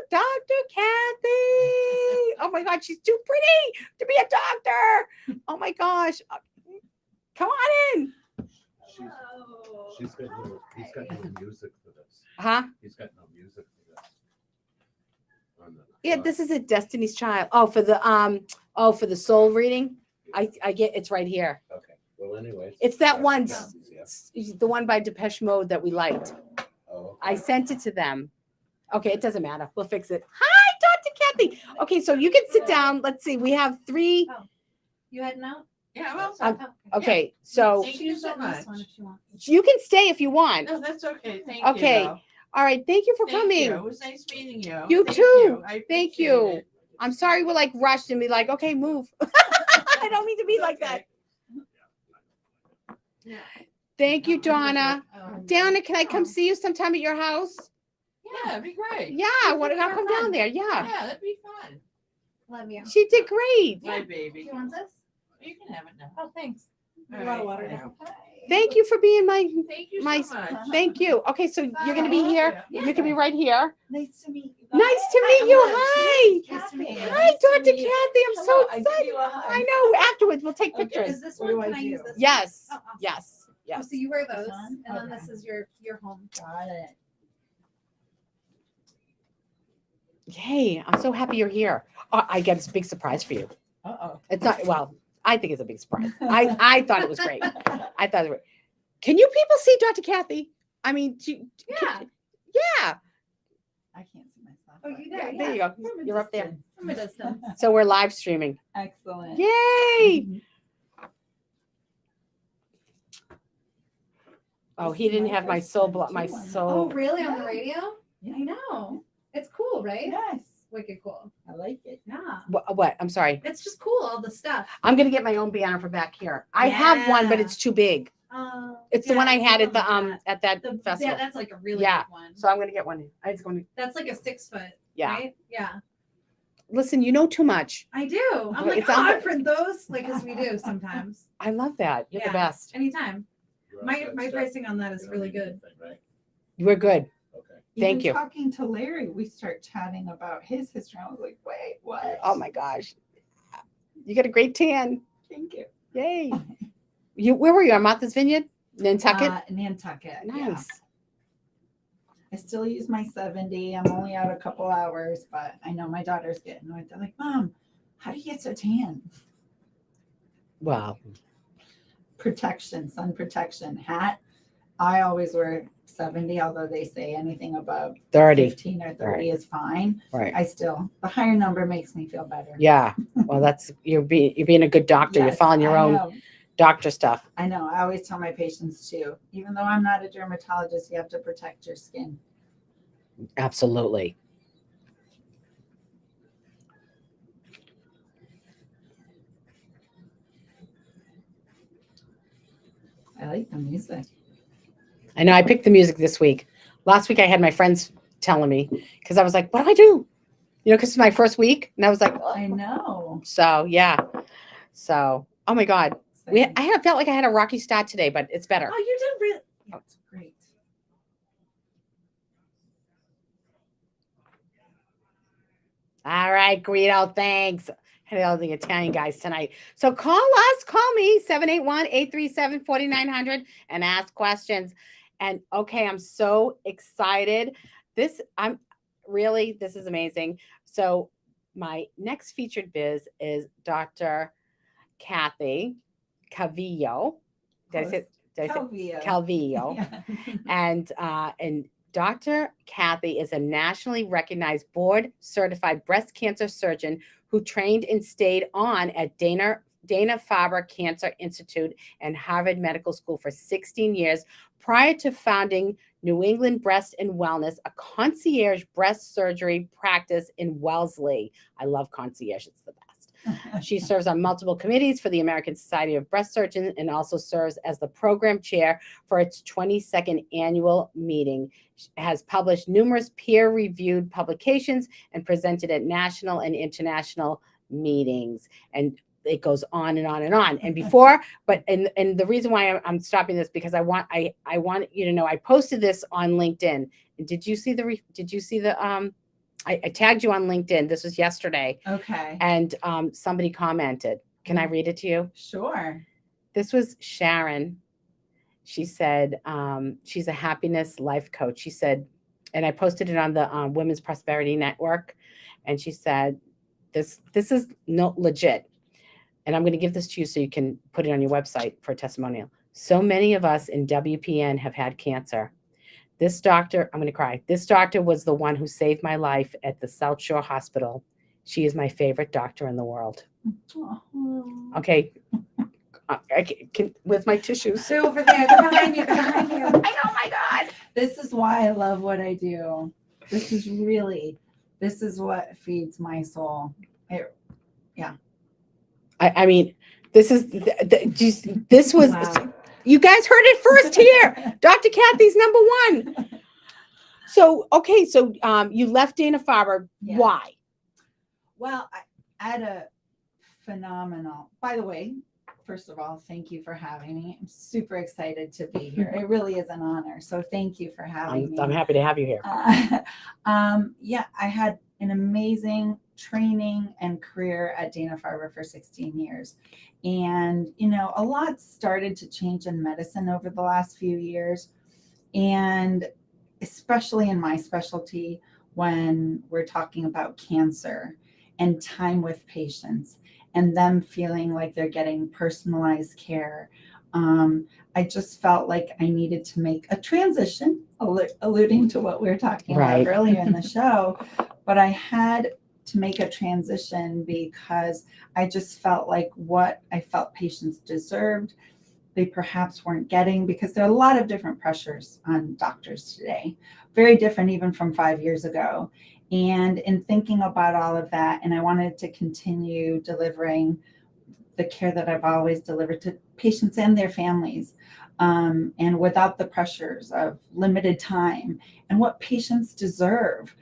A: Dr. Kathy. Oh my God, she's too pretty to be a doctor. Oh my gosh. Come on in.
C: He's got no music for this.
A: Huh?
C: He's got no music for this.
A: Yeah, this is a Destiny's Child. Oh, for the soul reading. I get it's right here.
C: Okay. Well, anyways.
A: It's that one,
C: Yeah.
A: the one by Depeche Mode that we liked.
C: Oh,
A: I sent it to them. Okay, it doesn't matter. We'll fix it. Hi, Dr. Kathy. Okay, so you can sit down. Let's see. We have 3.
B: You heading out?
E: Yeah, well,
A: Okay, so
E: Thank you so
B: sit in this
E: much.
B: one if you want.
A: you can stay if you want.
E: No, that's okay. Thank
A: Okay.
E: you. though.
A: All right. Thank you for
E: Thank
A: coming.
E: you. It was nice meeting you.
A: You
E: Thank
A: too.
E: You. I
A: Thank
E: appreciate
A: you.
E: it.
A: I'm sorry we're like rushed and be like, okay, move. I don't mean to be like that.
E: Yeah.
A: Thank you, Donna. Donna, can I come see you sometime at your house?
E: Yeah, it'd be great.
A: Yeah, I want to come down there. Yeah.
E: Yeah, that'd be fun.
B: Love you.
A: She did great.
E: My
B: Do
E: baby.
B: you want this?
E: You can have it now.
B: Oh, thanks. You want a water
E: All right.
B: now?
A: Thank you for being my.
E: Thank you
A: My-
E: so much.
A: Thank you. Okay, so you're gonna be here.
B: Yeah.
A: You can be right here.
F: Nice to meet you.
A: Nice to meet you. Hi.
B: Nice to meet you.
A: Hi, Dr. Kathy. I'm so
F: I give
A: excited.
F: you a hug.
A: I know. Afterwards, we'll take
F: Okay.
A: pictures.
B: Is this
F: What
B: one?
F: do
B: Can
F: I
B: I use
F: do?
B: this? one?
A: Yes.
B: Oh, awesome.
A: Yes.
B: Oh,
A: Yes.
B: so you wear those,
F: This one?
B: and then
F: Okay.
B: this is your home.
F: Got it.
A: Hey, I'm so happy you're here. I got a big surprise for you.
F: Uh-oh.
A: It's not, well, I think it's a big surprise. I thought it was great. I thought it was, can you people see Dr. Kathy? I mean,
B: Yeah.
A: yeah.
F: I can't see myself.
B: Oh,
F: but-
B: you
A: Yeah,
B: there?
A: there you go.
F: From a
A: You're up there.
F: distance.
B: From a distance.
A: So we're live streaming.
F: Excellent.
A: Yay.
F: Mhm.
A: Oh,
F: This
A: he
F: is
A: didn't
F: my
A: have my
F: first
A: soul,
F: time,
A: my
F: too, on that.
A: soul.
B: Oh, really? On the
F: Yeah.
B: radio?
F: Yeah.
B: I know. It's cool, right?
F: Yes.
B: Wicked cool.
F: I like it.
B: Yeah.
A: What? I'm sorry.
B: It's just cool, all the stuff.
A: I'm gonna get my own banner for back here. I have one, but
B: Yeah.
A: it's too big. It's the
B: Yeah,
A: one I
B: it's
A: had
B: something
A: at the
B: like that.
A: at that
B: The-
A: festival.
B: Yeah, that's like a really
A: Yeah.
B: big one.
A: So I'm gonna get one. I just going to
B: That's like a 6 foot.
A: yeah.
B: Right? Yeah.
A: Listen, you know too much.
B: I do. I'm
A: Well,
B: like,
A: it's
B: oh,
A: on
B: I
A: the-
B: print those, like, as we do sometimes.
A: I love that. You're the
B: Yeah.
A: best.
B: Anytime.
C: You're all
B: My
C: set,
B: my
C: Steph?
B: pricing on that
C: You
B: is
C: don't
B: really
C: need
B: good.
C: anything, right?
A: We're good.
C: Okay.
A: Thank
F: Even
A: you.
F: talking to Larry, we start chatting about his history. I was like, wait, what?
A: Oh my gosh. You got a great tan.
F: Thank you.
A: Yay. Where were you? On Martha's Vineyard? Nantucket?
F: Nantucket. Yeah.
A: Nice.
F: I still use my 70. I'm only out a couple hours, but I know my daughters get annoyed. They're like, Mom, how do you get so tan?
A: Wow.
F: Protection, sun protection, hat. I always wear 70, although they say anything above
A: 30.
F: 15 or 30
A: Right.
F: is fine.
A: Right.
F: I still, the higher number makes me feel better.
A: Yeah. Well, that's you're being a good doctor. You're
F: Yes,
A: following your
F: I
A: own
F: know.
A: doctor stuff.
F: I know. I always tell my patients too, even though I'm not a dermatologist, you have to protect your skin.
A: Absolutely.
F: I like the music.
A: I know I picked the music this week. Last week I had my friends telling me because I was like, what do I do? You know, because it's my first week. And I was like,
F: I know.
A: so yeah. So, oh my God.
F: Same.
A: Felt like I had a rocky start today, but it's better.
B: Oh, you did really.
F: That's great.
A: All right, Guido, thanks. Had all the Italian guys tonight. So call me 781-837-4900 and ask questions. And okay, I'm so excited. This is amazing. So my next featured biz is Dr. Kathy Cavillo. Did I say
F: Calvillo.
A: Calvillo?
F: Yeah.
A: And Dr. Kathy is a nationally recognized board-certified breast cancer surgeon who trained and stayed on at Dana-Farber Cancer Institute and Harvard Medical School for 16 years prior to founding New England Breast and Wellness, a concierge breast surgery practice in Wellesley. I love concierge. It's the best. She serves on multiple committees for the American Society of Breast Surgeons and also serves as the program chair for its 22nd annual meeting. She has published numerous peer-reviewed publications and presented at national and international meetings. And it goes on and on and on. And before, and the reason why I'm stopping this because I want you to know I posted this on LinkedIn. And did you see the I tagged you on LinkedIn. This was yesterday.
F: Okay.
A: And somebody commented. Can I read it to you?
F: Sure.
A: This was Sharon. She said she's a happiness life coach. She said, and I posted it on the Women's Prosperity Network. And she said, this is no legit. And I'm going to give this to you so you can put it on your website for a testimonial. So many of us in WPN have had cancer. This doctor, I'm going to cry. This doctor was the one who saved my life at the South Shore Hospital. She is my favorite doctor in the world.
F: Oh.
A: Okay. I can with my tissues.
B: They're over there. They're behind you. They're behind you.
A: I know, my God.
F: This is why I love what I do. This is what feeds my soul.
A: I mean, this was,
F: Wow.
A: you guys heard it first here. Dr. Kathy's number one. So, okay. So you left Dana-Farber.
F: Yeah.
A: Why?
F: Well, I had a phenomenal, by the way, first of all, thank you for having me. I'm super excited to be here. It really is an honor. So thank you for having me.
A: I'm happy to have you here.
F: Yeah, I had an amazing training and career at Dana-Farber for 16 years. And, a lot started to change in medicine over the last few years. And especially in my specialty, when we're talking about cancer and time with patients and them feeling like they're getting personalized care. I just felt like I needed to make a transition, alluding to what we were talking
A: Right.
F: about earlier in the show. But I had to make a transition because I just felt like what I felt patients deserved, they perhaps weren't getting, because there are a lot of different pressures on doctors today, very different even from 5 years ago. And in thinking about all of that, and I wanted to continue delivering the care that I've always delivered to patients and their families, and without the pressures of limited time and what patients deserve.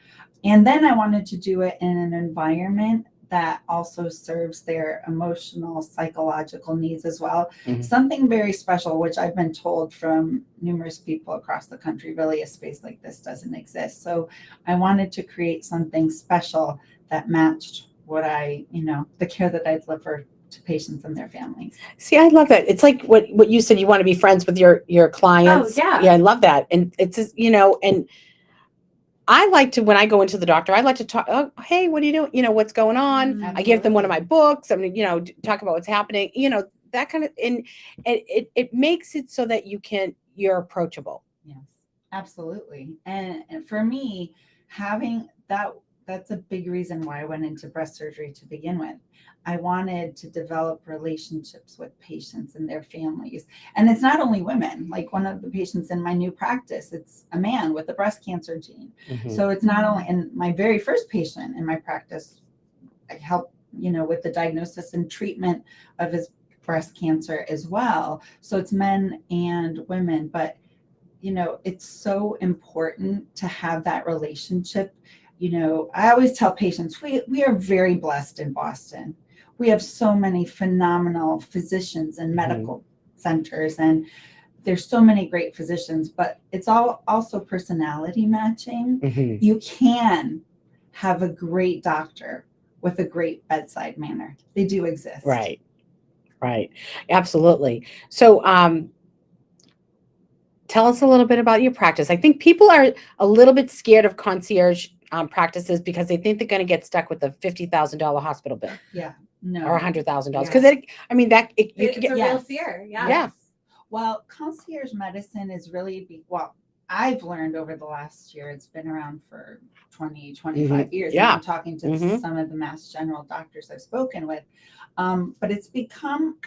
F: And then I wanted to do it in an environment that also serves their emotional, psychological needs as well.
A: Mhm.
F: Something very special, which I've been told from numerous people across the country, really a space like this doesn't exist. So I wanted to create something special that matched what the care that I deliver to patients and their families.
A: See, I love that. It's like what you said, you want to be friends with your clients.
F: Oh, yeah.
A: Yeah, I love that. And it's just, and I like to, when I go into the doctor, I like to talk, oh, hey, what are you doing? What's going on? I give them one of my books. I mean, talk about what's happening, that kind of, and it makes it so that you're approachable.
F: Yes, absolutely. And for me, having that's a big reason why I went into breast surgery to begin with. I wanted to develop relationships with patients and their families. And it's not only women, like one of the patients in my new practice, it's a man with a breast cancer gene.
A: Mhm.
F: So it's not only, and my very first patient in my practice, I helped, with the diagnosis and treatment of his breast cancer as well. So it's men and women, but it's so important to have that relationship. I always tell patients, we are very blessed in Boston. We have so many phenomenal physicians and medical centers, and there's so many great physicians, but it's all also personality matching.
A: Mhm.
F: You can have a great doctor with a great bedside manner. They do exist.
A: Right. Absolutely. So, tell us a little bit about your practice. I think people are a little bit scared of concierge practices because they think they're going to get stuck with a $50,000 hospital bill.
F: Yeah. No.
A: Or $100,000
F: Yeah.
A: because
B: It's a real
F: Yes.
B: fear.
A: Yeah.
F: Well, concierge medicine is really, I've learned over the last year, it's been around for 20, 25 years.
A: Yeah.
F: And I'm talking to
A: Mhm.
F: some of the Mass General doctors I've spoken with. But it's become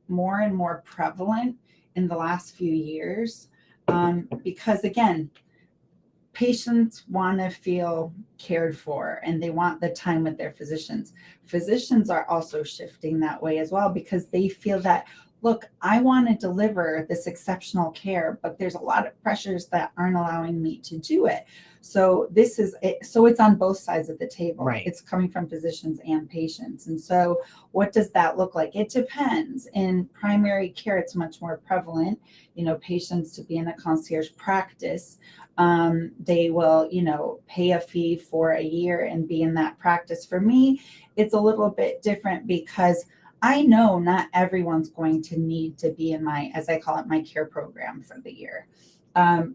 F: more and more prevalent in the last few years because, again, patients want to feel cared for and they want the time with their physicians. Physicians are also shifting that way as well because they feel that, look, I want to deliver this exceptional care, but there's a lot of pressures that aren't allowing me to do it. So this is it. So it's on both sides of the table.
A: Right.
F: It's coming from physicians and patients. And so what does that look like? It depends. In primary care, it's much more prevalent, patients to be in a concierge practice. They will, pay a fee for a year and be in that practice. For me, it's a little bit different because I know not everyone's going to need to be in my, as I call it, my care program for the year.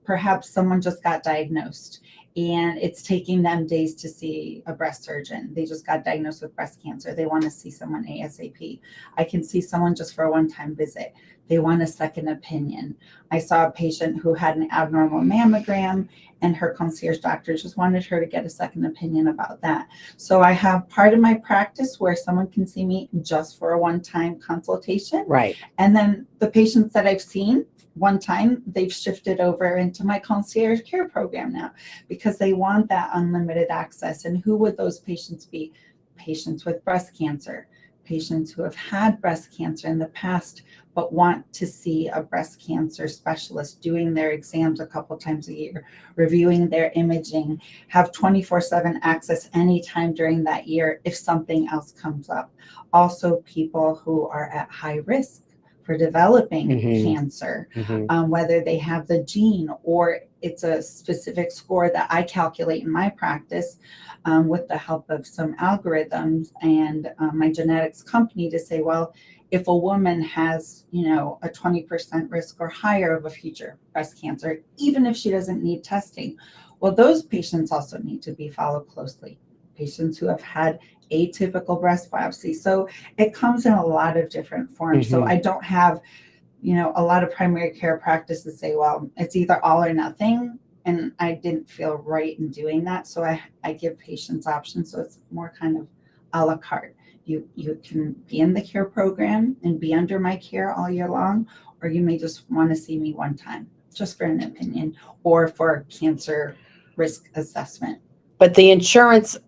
F: Perhaps someone just got diagnosed and it's taking them days to see a breast surgeon. They just got diagnosed with breast cancer. They want to see someone ASAP. I can see someone just for a one-time visit. They want a second opinion. I saw a patient who had an abnormal mammogram and her concierge doctor just wanted her to get a second opinion about that. So I have part of my practice where someone can see me just for a one-time consultation.
A: Right.
F: And then the patients that I've seen one time, they've shifted over into my concierge care program now because they want that unlimited access. And who would those patients be? Patients with breast cancer, patients who have had breast cancer in the past but want to see a breast cancer specialist, doing their exams a couple times a year, reviewing their imaging, have 24/7 access anytime during that year if something else comes up. Also, people who are at high risk for developing cancer, whether they have the gene or it's a specific score that I calculate in my practice with the help of some algorithms and my genetics company to say, well, if a woman has, you know, a 20% risk or higher of a future breast cancer, even if she doesn't need testing, well, those patients also need to be followed closely. Patients who have had atypical breast biopsy. So it comes in a lot of different forms. So I don't have, you know, a lot of primary care practices say, well, it's either all or nothing. And I didn't feel right in doing that. So I give patients options. So it's more kind of a la carte. You can be in the care program and be under my care all year long, or you may just want to see me one time, just for an opinion or for cancer risk assessment.
A: But the insurance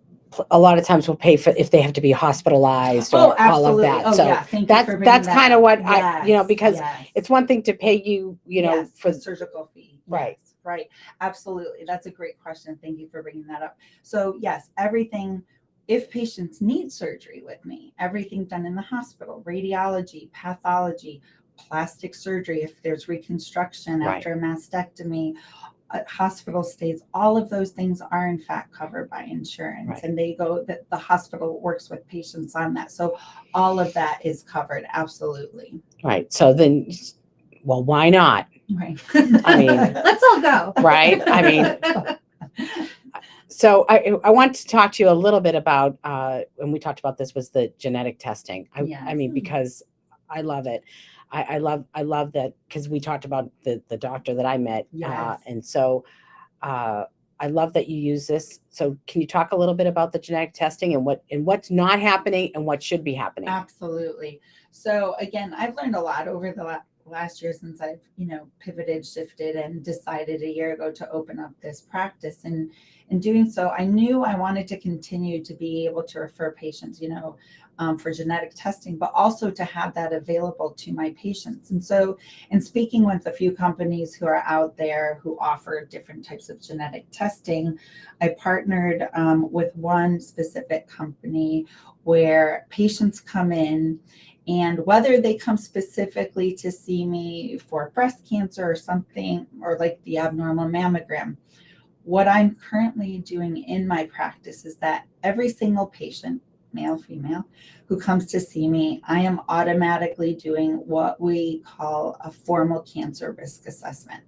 A: a lot of times will pay for if they have to be hospitalized or all of that. So
F: yeah. Thank you
A: that's
F: for bringing
A: that's
F: that
A: kind of
F: up.
A: what I, you know,
F: Yes,
A: because
F: yes.
A: it's one thing to pay you, you know,
F: Yes,
A: for
F: the surgical fee.
A: Right.
F: Yes, right. Absolutely. That's a great question. Thank you for bringing that up. So yes, everything, if patients need surgery with me, everything done in the hospital, radiology, pathology, plastic surgery, if there's reconstruction
A: Right.
F: after a mastectomy, hospital stays, all of those things are in fact covered by insurance.
A: Right.
F: And they go, that the hospital works with patients on that. So all of that is covered. Absolutely.
A: right. So then, well, why not?
F: Right.
A: I mean,
B: Let's all go.
A: Right? I mean, so I want to talk to you a little bit about, and we talked about this, was the genetic testing. I mean,
F: Yes.
A: because I love it. I love that, because we talked about the doctor that I met.
F: Yes.
A: And so I love that you use this. So can you talk a little bit about the genetic testing and what's not happening and what should be happening?
F: Absolutely. So again, I've learned a lot over the last year since I've, you know, pivoted, shifted, and decided a year ago to open up this practice. And in doing so, I knew I wanted to continue to be able to refer patients, you know, for genetic testing, but also to have that available to my patients. And so in speaking with a few companies who are out there who offer different types of genetic testing, I partnered with one specific company where patients come in, and whether they come specifically to see me for breast cancer or something, or like the abnormal mammogram, what I'm currently doing in my practice is that every single patient, male, female, who comes to see me, I am automatically doing what we call a formal cancer risk assessment.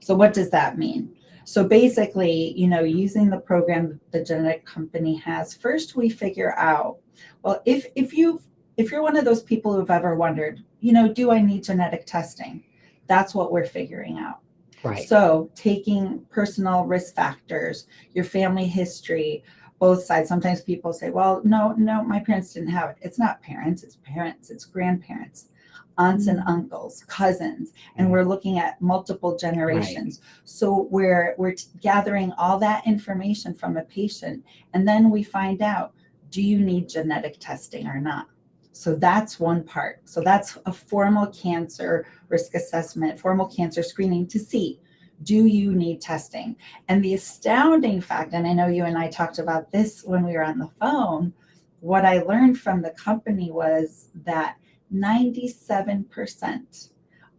F: So what does that mean? So basically, you know, using the program the genetic company has, first we figure out, well, if you're one of those people who've ever wondered, you know, do I need genetic testing? That's what we're figuring out.
A: Right.
F: So taking personal risk factors, your family history, both sides. Sometimes people say, well, no, my parents didn't have it. It's not parents, it's grandparents, aunts and uncles, cousins, and we're looking at multiple generations. Right. So we're gathering all that information from a patient, and then we find out, do you need genetic testing or not? So that's one part. So that's a formal cancer risk assessment, formal cancer screening to see, do you need testing? And the astounding fact, and I know you and I talked about this when we were on the phone, what I learned from the company was that 97%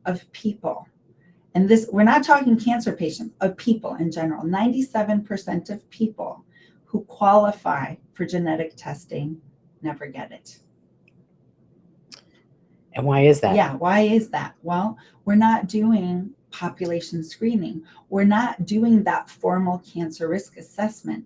F: of people, and this, we're not talking cancer patients, of people in general, 97% of people who qualify for genetic testing never get it.
A: And why is that?
F: Yeah, why is that? Well, we're not doing population screening. We're not doing that formal cancer risk assessment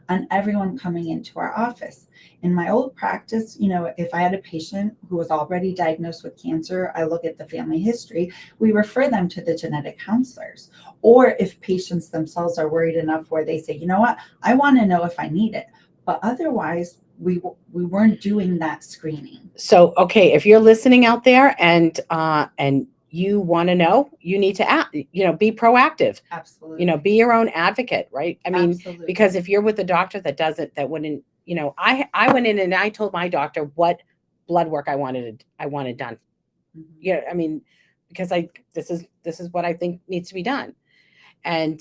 F: on everyone coming into our office. In my old practice, you know, if I had a patient who was already diagnosed with cancer, I look at the family history, we refer them to the genetic counselors. Or if patients themselves are worried enough where they say, you know what, I want to know if I need it. But otherwise, we weren't doing that screening.
A: So, okay, if you're listening out there and you want to know, you need to act, you know, be proactive.
F: Absolutely.
A: You know, be your own advocate, right? I mean,
F: Absolutely.
A: because if you're with a doctor that wouldn't, you know, I went in and I told my doctor what blood work I wanted done.
F: Mhm.
A: Yeah, I mean, because this is what I think needs to be done. And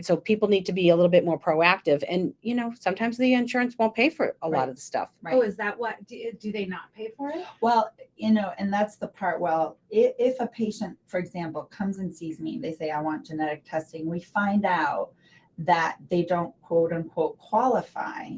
A: so people need to be a little bit more proactive. And, sometimes the insurance won't pay for a lot
F: Right.
A: of the stuff.
F: Right.
B: Oh, is that what, do they not pay for it?
F: Well, and that's the part. Well, if a patient, for example, comes and sees me, they say, I want genetic testing, we find out that they don't quote unquote qualify,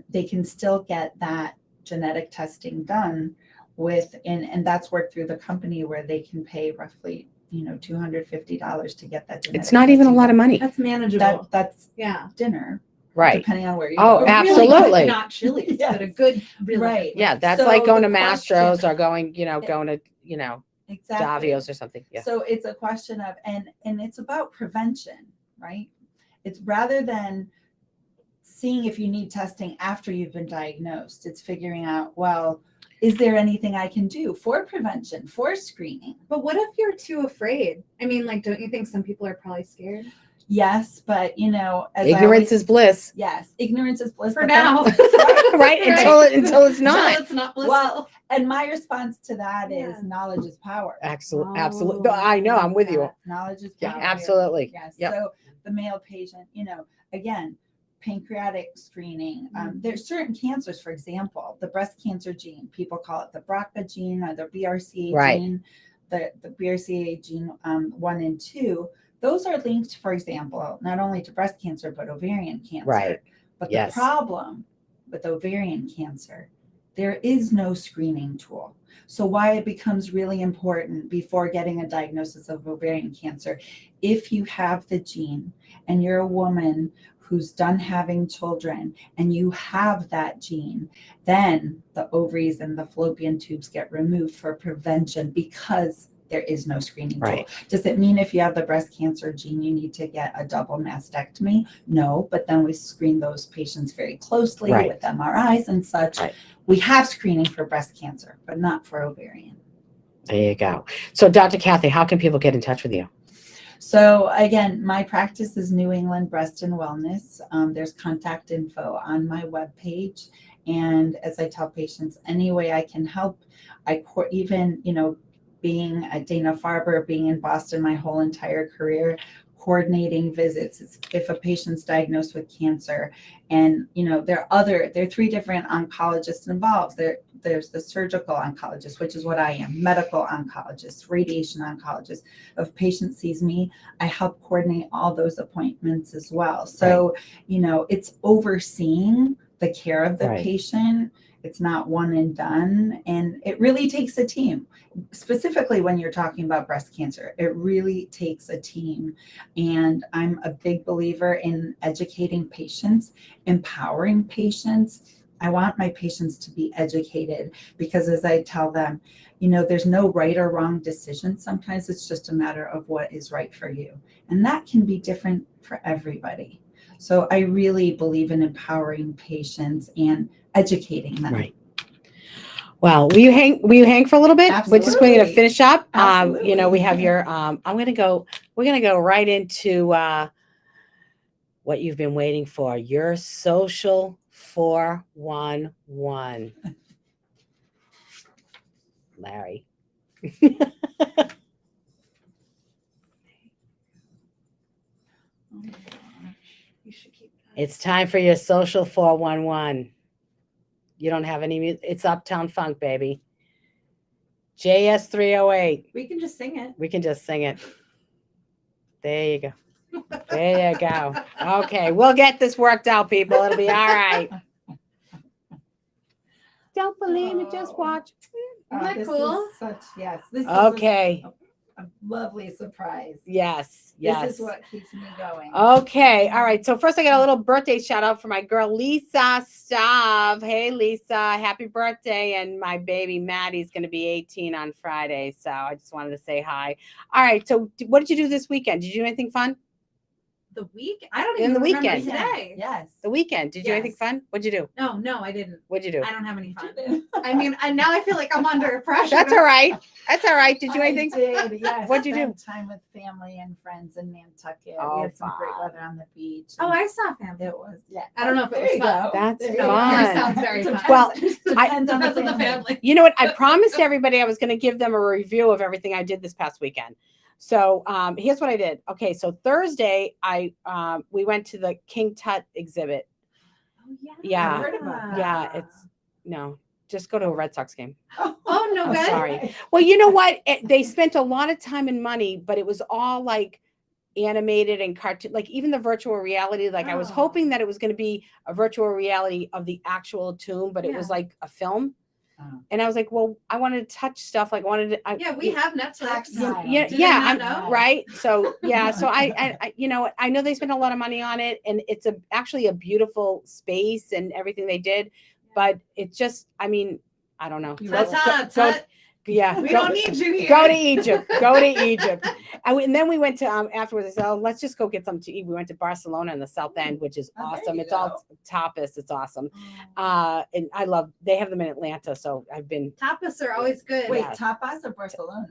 F: they can still get that genetic testing done and that's worked through the company where they can pay roughly, $250 to get that genetic
A: It's not even a
F: testing
A: lot of
F: done.
A: money.
B: That's manageable.
F: That's
B: Yeah.
F: dinner,
A: Right.
F: depending on where you
A: Oh,
F: go.
B: A really
A: absolutely.
B: good, not Chili's, but a
F: Yes.
B: good, really
F: Right.
B: good
A: Yeah.
B: place.
A: That's
F: So
A: like going
F: the
A: to
F: question-
A: Mastro's or going to,
F: Exactly.
A: Davio's or something. Yeah.
F: So it's a question of, and it's about prevention, right? It's rather than seeing if you need testing after you've been diagnosed. It's figuring out, well, is there anything I can do for prevention, for screening?
B: But what if you're too afraid? I mean, like, don't you think some people are probably scared?
F: Yes, but as
A: Ignorance is bliss.
F: yes, ignorance is bliss
B: For
F: but then-
B: now.
A: Right? Until it's not.
B: It's not blissful.
F: Well, and my response to that is
B: Yeah.
F: knowledge is power.
A: Absolutely. Absolutely. I know. I'm with you.
F: Knowledge is
A: Yeah,
F: power.
A: absolutely.
F: Yes.
A: Yep.
F: So the male patient, again, pancreatic screening. There's certain cancers, for example, the breast cancer gene, people call it the BRCA gene or the BRCA
A: Right.
F: gene, the BRCA gene 1 and 2. Those are linked, for example, not only to breast cancer, but ovarian cancer.
A: Right.
F: But
A: Yes.
F: the problem with ovarian cancer, there is no screening tool. So why it becomes really important before getting a diagnosis of ovarian cancer, if you have the gene and you're a woman who's done having children and you have that gene, then the ovaries and the fallopian tubes get removed for prevention because there is no screening tool.
A: Right.
F: Does it mean if you have the breast cancer gene, you need to get a double mastectomy? No, but then we screen those patients very closely
A: Right.
F: with MRIs and such.
A: Right.
F: We have screening for breast cancer, but not for ovarian.
A: There you go. So, Dr. Kathy, how can people get in touch with you?
F: So again, my practice is New England Breast and Wellness. There's contact info on my webpage. And as I tell patients, any way I can help, even, being at Dana-Farber, being in Boston my whole entire career, coordinating visits. If a patient's diagnosed with cancer and, there are 3 different oncologists involved. There's the surgical oncologist, which is what I am, medical oncologist, radiation oncologist. If a patient sees me, I help coordinate all those appointments as well. So, it's overseeing the care of the
A: Right.
F: patient. It's not one and done. And it really takes a team, specifically when you're talking about breast cancer. It really takes a team. And I'm a big believer in educating patients, empowering patients. I want my patients to be educated because as I tell them, there's no right or wrong decision. Sometimes it's just a matter of what is right for you. And that can be different for everybody. So I really believe in empowering patients and educating them.
A: Right. Well, will you hang for a little bit? We're just going to
F: Absolutely.
A: finish up.
F: Absolutely.
A: We have your, we're going to go right into what you've been waiting for, your social 411. Larry.
B: Oh my gosh. You should keep that.
A: It's time for your social 411. You don't have any music. It's Uptown Funk, baby. JS 308.
B: We can just sing it.
A: We can just sing it. There you go. There you go. Okay, we'll get this worked out, people. It'll be all right. Don't believe me, just watch.
B: Isn't that
F: This
B: cool?
F: is such, yes. This
A: Okay.
F: is a lovely surprise.
A: Yes. Yes.
F: This is what keeps me going.
A: Okay. All right. So first I got a little birthday shout out for my girl, Lisa Stav. Hey, Lisa, happy birthday. And my baby Maddie's going to be 18 on Friday. So I just wanted to say hi. All right. So what did you do this weekend? Did you do anything fun?
B: the week. I don't
A: In
B: even
A: the
B: remember
A: weekend.
B: today.
F: Yes.
A: The weekend. Did you do anything
B: Yes.
A: fun? What'd you do?
B: No, I didn't.
A: What'd you do?
B: I don't have any fun. I mean, and now I feel like I'm under pressure.
A: That's all right. That's all right. Did you do
F: I
A: anything?
F: did, yes.
A: What'd you do?
F: Spent time with family and friends in Nantucket.
A: Oh,
F: We had some great
A: fun.
F: weather on the beach.
B: Oh,
F: and
B: I saw family.
F: it was, yeah.
B: I don't know if it
F: There
B: was
F: you
B: fun.
F: go.
A: That's
F: There you
A: fun.
F: go.
B: Yours sounds very fun.
A: Well,
F: Depends on
B: Depends on the family.
A: You know what? I promised everybody I was going to give them a review of everything I did this past weekend. So here's what I did. Okay, so Thursday we went to the King Tut exhibit.
B: Oh, yeah.
A: Yeah.
F: I heard about
A: Yeah, it's no, just go to a Red Sox game.
B: Oh, no
A: I'm
B: good.
A: sorry. Well, you know what? They spent a lot of time and money, but it was all like animated and cartoon, like even the virtual reality. Like I was
B: Oh.
A: hoping that it was going to be a virtual reality of the actual tomb, but it was
B: Yeah.
A: like a film.
F: Oh.
A: And I was like, well, I wanted to touch stuff. Like I wanted to.
B: Yeah, we have Netflix.
F: Tactile.
A: Yeah,
B: Did
A: yeah,
B: I
A: I'm
B: not know?
A: right. So yeah, so I you know, I know they spent a lot of money on it, and it's actually a beautiful space and everything they did, but it's just, I mean, I don't know.
F: Tut,
B: Tut.
A: Yeah,
B: We
A: go-
B: don't need you here.
A: Go to Egypt. Go to Egypt. And then we went to afterwards. I said, "Oh, let's just go get something to eat." We went to Barcelona in the South End, which is
F: Oh, there
A: awesome.
F: you
A: It's all tapas. It's awesome. And I love. They have them in Atlanta, so I've been.
B: Tapas are always good.
F: Wait,
A: Yeah.
F: tapas or Barcelona?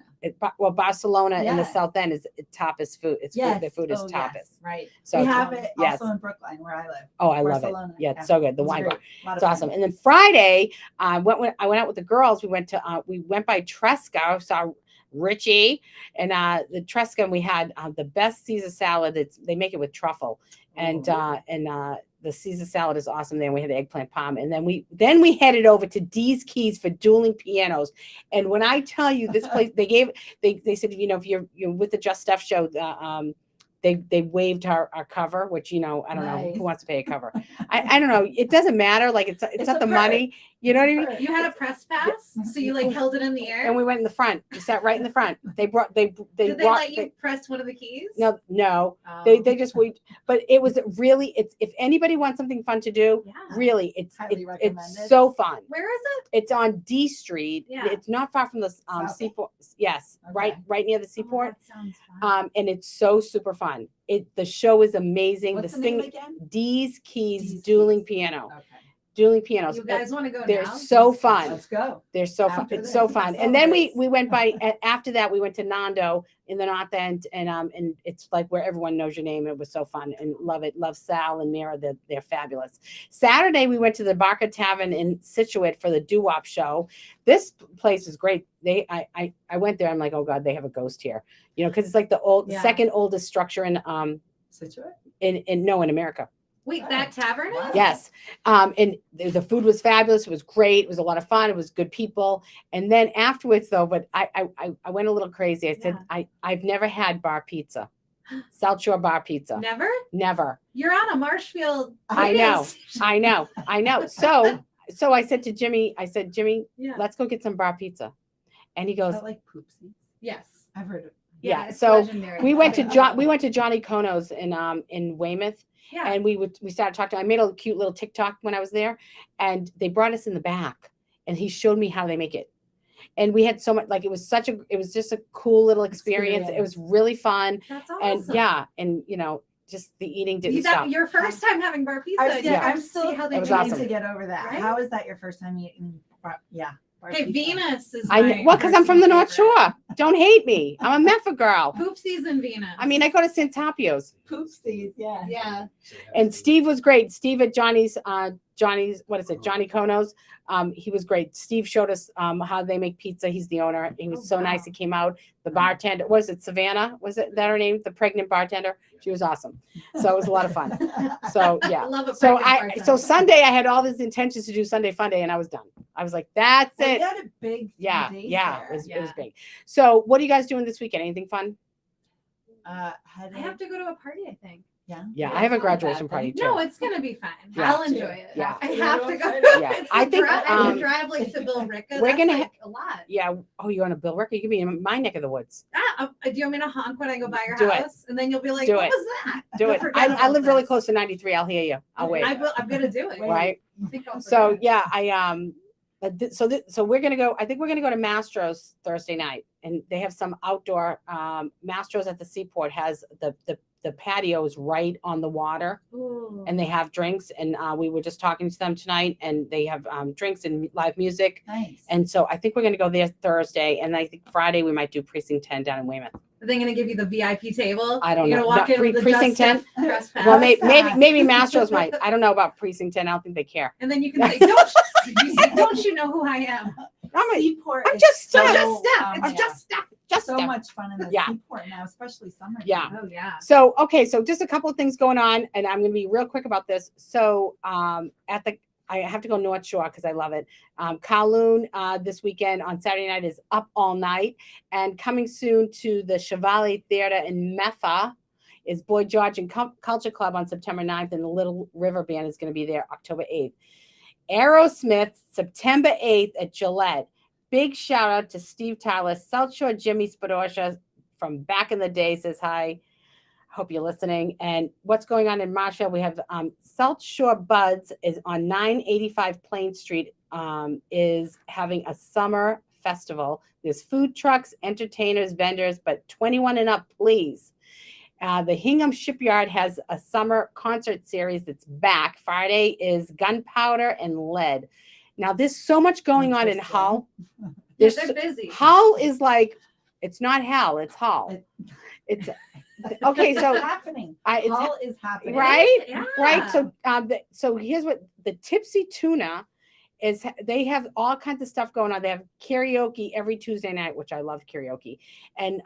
A: Well, Barcelona in the
F: Yes.
A: South End is tapas food. It's food. The food is
F: Oh,
A: tapas.
F: yes, right.
A: So
F: we
A: it's-
F: have it
A: yes.
F: also in Brookline where I live.
A: Oh, I love it.
F: Barcelona.
A: Yeah, it's so good. The
F: It's
A: wine
F: great.
A: bar.
F: A lot of
A: It's
F: fun.
A: awesome. And then Friday, I went out with the girls. We went by Tresca, saw Richie, and the Tresca, and we had the best Caesar salad. They make it with truffle, and the Caesar salad is awesome. Then we had the eggplant palm, and then we headed over to Dee's Keys for dueling pianos. And when I tell you this place, they said, you know, if you're with the Just Steph show, they waived our cover, which, you know, I don't know
F: Nice.
A: who wants to pay a cover. I don't know. It doesn't matter. Like it's not
F: a
A: the
F: perk.
A: money. You know what I mean?
B: You had a press pass, so you like held it in the air.
A: And we went in the front. We sat right in the front. They
B: Did they
A: brought
B: let you press one of the keys?
A: no.
B: Oh.
A: They just wait. But it was really, it's, if anybody wants something fun to do,
B: Yeah.
A: really,
F: Highly recommended.
A: it's so fun.
B: Where is it?
A: It's on D Street.
B: Yeah.
A: It's not far from the
F: South?
A: seaport. Yes,
F: Okay.
A: right near the
B: Oh,
A: seaport.
B: that sounds fun.
A: And it's so super fun. The show is amazing.
F: What's
A: the
F: the name
A: thing,
F: again?
A: Dee's Keys
F: Dee's
A: dueling
F: Keys.
A: piano.
F: Okay.
A: Dueling pianos.
B: You guys want to go
A: They're
B: now?
A: so fun.
F: Let's go.
A: They're so fun.
F: After
A: It's so
F: this,
A: fun.
F: let's
A: And then we
F: celebrate.
A: went by after that we went to Nando in the North End, and it's like where everyone knows your name. It was so fun and love it. Love Sal and Mira. They're fabulous. Saturday we went to the Barker Tavern in Situate for the doo-wop show. This place is great. I went there. I'm like, oh God, they have a ghost here. You know, because it's like the
B: Yeah.
A: second oldest structure in
F: Situate?
A: in America.
B: Wait, that tavern is?
F: Wow.
A: Yes. And the food was fabulous. It was great. It was a lot of fun. It was good people. And then afterwards though, but I went a little crazy. I said, I've never had bar pizza, South Shore bar pizza.
B: Never?
A: Never.
B: You're on a Marshfield.
A: I
B: radio
A: know.
B: station.
A: I know. So I said to Jimmy,
B: Yeah.
A: let's go get some bar pizza. And he
F: Is
A: goes,
F: that like poopsie?
B: Yes.
F: I've heard it.
A: yeah.
B: it's
A: So
B: legendary.
A: we went to
F: Okay.
A: we went to Johnny Kono's in Weymouth.
B: Yeah.
A: And we started talking. I made a cute little TikTok when I was there, and they brought us in the back, and he showed me how they make it. And we had so much, like, it was just a cool little experience. It was really fun.
B: That's
A: And
B: awesome.
A: yeah, and you know, just the eating didn't
B: That,
A: stop.
B: your first time having bar pizza.
F: I'm
B: you
F: still
B: see how they
A: It was
B: do
F: trying
A: awesome.
F: to get over that.
B: Right?
F: How is that your first time eating? Bar
B: Okay,
F: pizza?
B: Venus is
A: I
B: my
A: know, well, because I'm from the North
B: personal
A: Shore. Don't hate me. I'm a Meffa girl.
B: favorite. Poopsies and Venus.
A: I mean, I go to Santapio's.
F: Poopsies, yeah.
B: Yeah.
A: And Steve was great. Steve at Johnny's, what is it? Johnny Kono's. He was great. Steve showed us how they make pizza. He's the owner. He was
B: Oh,
A: so nice.
B: wow.
A: He came out. The bartender, was it Savannah? Was it that her name? The pregnant bartender. She was awesome. So it was a lot of fun. So
B: I
A: yeah.
B: love a
A: So
B: pregnant bartender.
A: so Sunday I had all these intentions to do Sunday Fun Day, and I was done. I was like, that's
F: Well,
A: it.
F: you had a big few
A: Yeah,
F: days
A: yeah.
F: there.
A: It was
B: Yeah.
A: big. So what are you guys doing this weekend? Anything fun?
B: I have to go to a party, I think.
F: Yeah.
A: Yeah,
E: Yeah,
A: I have a
E: it's not a bad
A: graduation party
E: thing.
A: too.
B: No, it's gonna be fun.
A: Yeah.
B: I'll enjoy it.
A: Yeah.
B: I have to go.
A: Yeah.
B: It's
A: I
B: the
A: think,
B: drive, I have to
A: um,
B: drive like to Bill Ricca.
A: we're
B: That's
A: gonna
B: like a lot.
A: Yeah. Oh, you're on a Bill Ricker? You can be in my neck of the woods.
B: Do you want me to honk when I go by your
A: Do it.
B: house? And then you'll be like,
A: Do
B: what
A: it.
B: was that?
A: Do
B: You'll
A: it.
B: forget
A: I
B: all
A: live really
B: this.
A: close to 93. I'll hear you. I'll wait.
B: I'm gonna do it.
A: Right.
B: I think I'll
A: So
B: forget.
A: yeah, so we're gonna go. I think we're gonna go to Mastro's Thursday night, and they have some outdoor. Mastro's at the Seaport has the patio is right on the water,
B: Ooh.
A: and they have drinks. And we were just talking to them tonight, and they have drinks and live music.
F: Nice.
A: And so I think we're going to go there Thursday, and I think Friday we might do Precinct 10 down in Weymouth.
B: Are they going to give you the VIP table?
A: I don't
B: You're
A: know.
B: gonna walk
A: Not
B: in with the
A: Precinct
B: Just
A: 10?
B: Steph dress pass.
A: Well,
F: What's
A: maybe
F: that?
A: Mastro's might. I don't know about Precinct 10. I don't think they care.
B: And then you can say, don't you know who I am?
F: Seaport
A: I'm
F: is
A: just
F: so,
A: Steph.
B: Just Steph. It's
F: yeah,
B: just Steph.
A: Just
F: so
A: Steph.
F: much fun in the
A: Yeah.
F: Seaport now, especially summer.
A: Yeah.
B: Oh yeah.
A: So, okay, so just a couple of things going on, and I'm going to be real quick about this. So, I have to go North Shore because I love it. Kowloon this weekend on Saturday night is Up All Night, and coming soon to the Chevalier Theater in Meffa is Boy George and Culture Club on September 9th, and the Little River Band is going to be there October 8th. Aerosmith, September 8th at Gillette. Big shout out to Steve Tyler, South Shore Jimmy Spadosha from back in the day says hi. Hope you're listening. And what's going on in Marshall? We have South Shore Buds is on 985 Plain Street, is having a summer festival. There's food trucks, entertainers, vendors, but 21 and up, please. The Hingham Shipyard has a summer concert series that's back. Friday is Gunpowder and Lead. Now, there's so much going on in
F: Interesting.
A: Hull.
B: Yeah,
A: There's
B: they're busy.
A: Hull is like, it's not hell, it's Hull. It's okay.
F: It's
A: So
F: happening.
A: it's
F: Hull is happening.
A: right,
B: Yeah.
A: right. So here's what the Tipsy Tuna is. They have all kinds of stuff going on. They have karaoke every Tuesday night, which I love karaoke, and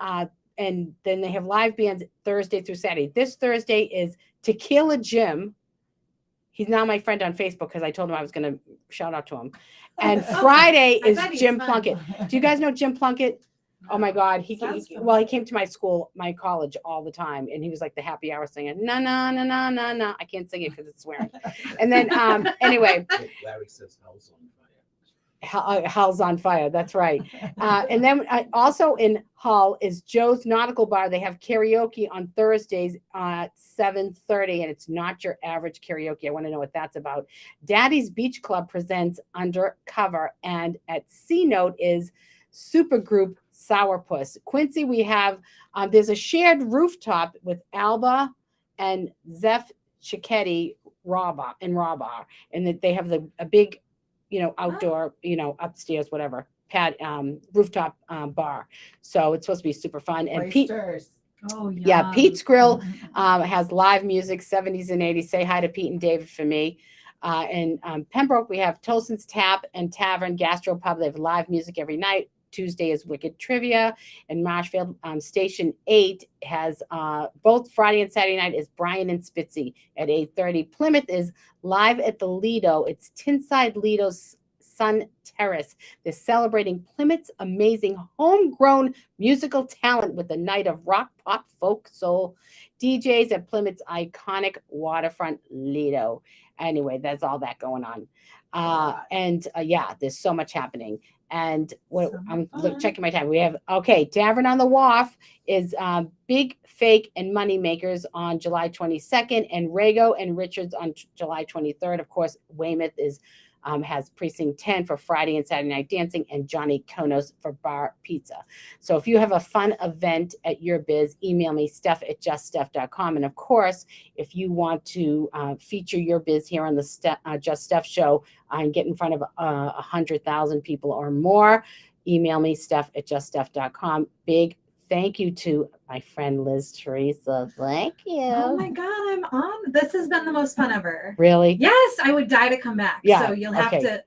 A: then they have live bands Thursday through Saturday. This Thursday is Tequila Jim. He's now my friend on Facebook because I told him I was going to shout out to him. And Friday
B: I
A: is
B: bet he's
A: Jim
B: fun.
A: Plunkett. Do you guys know Jim Plunkett? Oh my God. He
F: Sounds
A: came to my school, my college all the time. And he was like the happy hour singer. No, no, no, no, no, no. I can't sing it because it's swearing. And then, anyway,
C: Larry says house on fire.
A: Hull's on fire. That's right. And then also in Hull is Joe's Nautical Bar. They have karaoke on Thursdays at 7:30, and it's not your average karaoke. I want to know what that's about. Daddy's Beach Club presents Undercover, and at C Note is Supergroup Sourpuss. Quincy, we have there's a shared rooftop with Alba and Zeph Cicchetti Raw and that they have a big, outdoor, upstairs, whatever, rooftop bar. So it's supposed to be super fun. And Pete,
F: Oysters.
B: Oh
A: yeah, Pete's Grill has live music, 70s and 80s. Say hi to Pete and David for me. In Pembroke, we have Tolson's Tap and Tavern Gastropub. They have live music every night. Tuesday is Wicked Trivia. And Marshfield Station 8 has both Friday and Saturday night is Brian and Spitzy at 8:30. Plymouth is live at the Lido. It's Tinside Lido's Sun Terrace. They're celebrating Plymouth's amazing homegrown musical talent with a night of rock, pop, folk, soul DJs at Plymouth's iconic waterfront Lido. Anyway, that's all that going on. Yeah, there's so much happening. And I'm checking my time. We have, Tavern on the Wharf is Big Fake and Money Makers on July 22nd, and Rago and Richards on July 23rd. Of course, Weymouth has Precinct 10 for Friday and Saturday night dancing, and Johnny Konos for bar pizza. So if you have a fun event at your biz, email me, steph@juststeph.com. And of course, if you want to feature your biz here on the Just Steph show and get in front of 100,000 people or more, email me, steph@juststeph.com. Big thank you to my friend Liz Theresa. Thank you.
B: Oh my God, I'm on. This has been the most fun ever.
A: Really?
B: Yes, I would die to come back.
A: Yeah,
B: So you'll have
A: okay.
B: to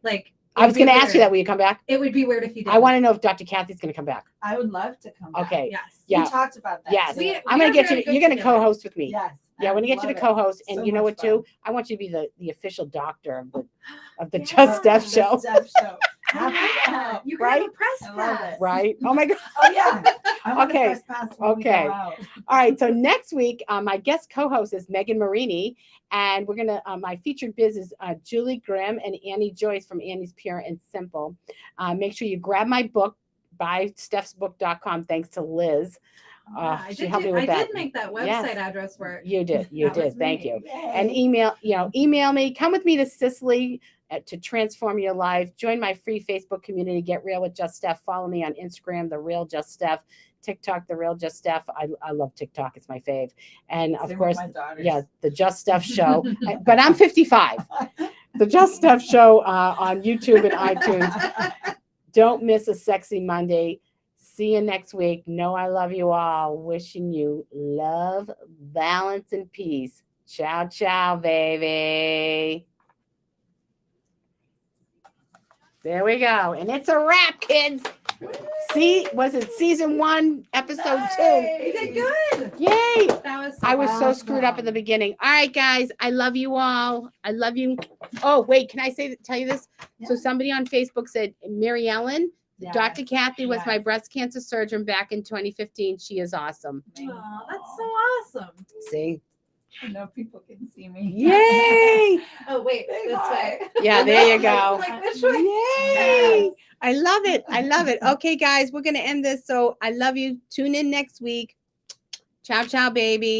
A: I was going to ask you that. Will you come back?
B: It would be weird if you did.
A: I want to know if Dr. Kathy's going to come back.
F: I would love to come back.
A: Okay.
B: Yes.
A: Yeah.
F: We talked about that.
A: Yes.
F: too.
A: I'm going to
B: are
A: get you.
B: very good
A: You're going to
B: together.
A: co-host with me.
F: Yes.
A: Yeah, I want to get you
F: love
A: to
F: it.
A: co-host, and
F: So
A: you know
F: much
A: what too?
F: fun.
A: I want you to be the official doctor of the
B: Yeah.
A: Just Steph
F: The
A: show,
F: Steph show.
B: I
F: Happy
B: like
F: to
B: that.
F: help.
B: You can
A: Right?
B: have a press
F: I love
B: pass.
F: it.
A: right? Oh my God!
F: Oh yeah. I want
A: Okay.
F: a press pass when we go
A: Okay.
F: out.
A: All right. So next week, my guest co-host is Megan Marini, and we're gonna. My featured biz is Julie Grimm and Annie Joyce from Annie's Pure and Simple. Make sure you grab my book by stephsbook.com. Thanks to Liz.
B: Yeah,
A: She helped me with
B: I
A: that.
B: did make that website
A: Yes.
B: address work.
A: You did. You
B: That
A: did.
B: was
A: Thank
B: me.
A: you.
F: Yay.
A: And email me. Come with me to Sicily to transform your life. Join my free Facebook community. Get real with Just Steph. Follow me on Instagram, The Real Just Steph. TikTok, The Real Just Steph. I love TikTok. It's my fave. And of
F: Same with
A: course,
F: my daughters.
A: yeah, the Just Steph Show. But I'm 55. The Just Steph Show on YouTube and iTunes. Don't miss a sexy Monday. See you next week. Know I love you all. Wishing you love, balance, and peace. Ciao, ciao, baby. There we go. And it's a wrap, kids. See, was it season 1, episode 2?
B: You did good.
A: Yay.
B: That was.
A: I was so screwed up in the beginning. All right, guys. I love you all. I love you. Oh, wait. Can I tell you this? So somebody on Facebook said, Mary Ellen,
F: Yes.
A: Dr. Kathy was my
F: Yes.
A: breast cancer surgeon back in 2015. She is awesome.
B: Oh, that's so awesome.
A: See?
F: I know people can see me.
A: Yay.
B: Oh wait, this way.
A: Yeah, there you go.
B: Like which way?
A: Yay. I love it. I love it. Okay, guys, we're going to end this. So I love you. Tune in next week. Ciao, ciao, baby.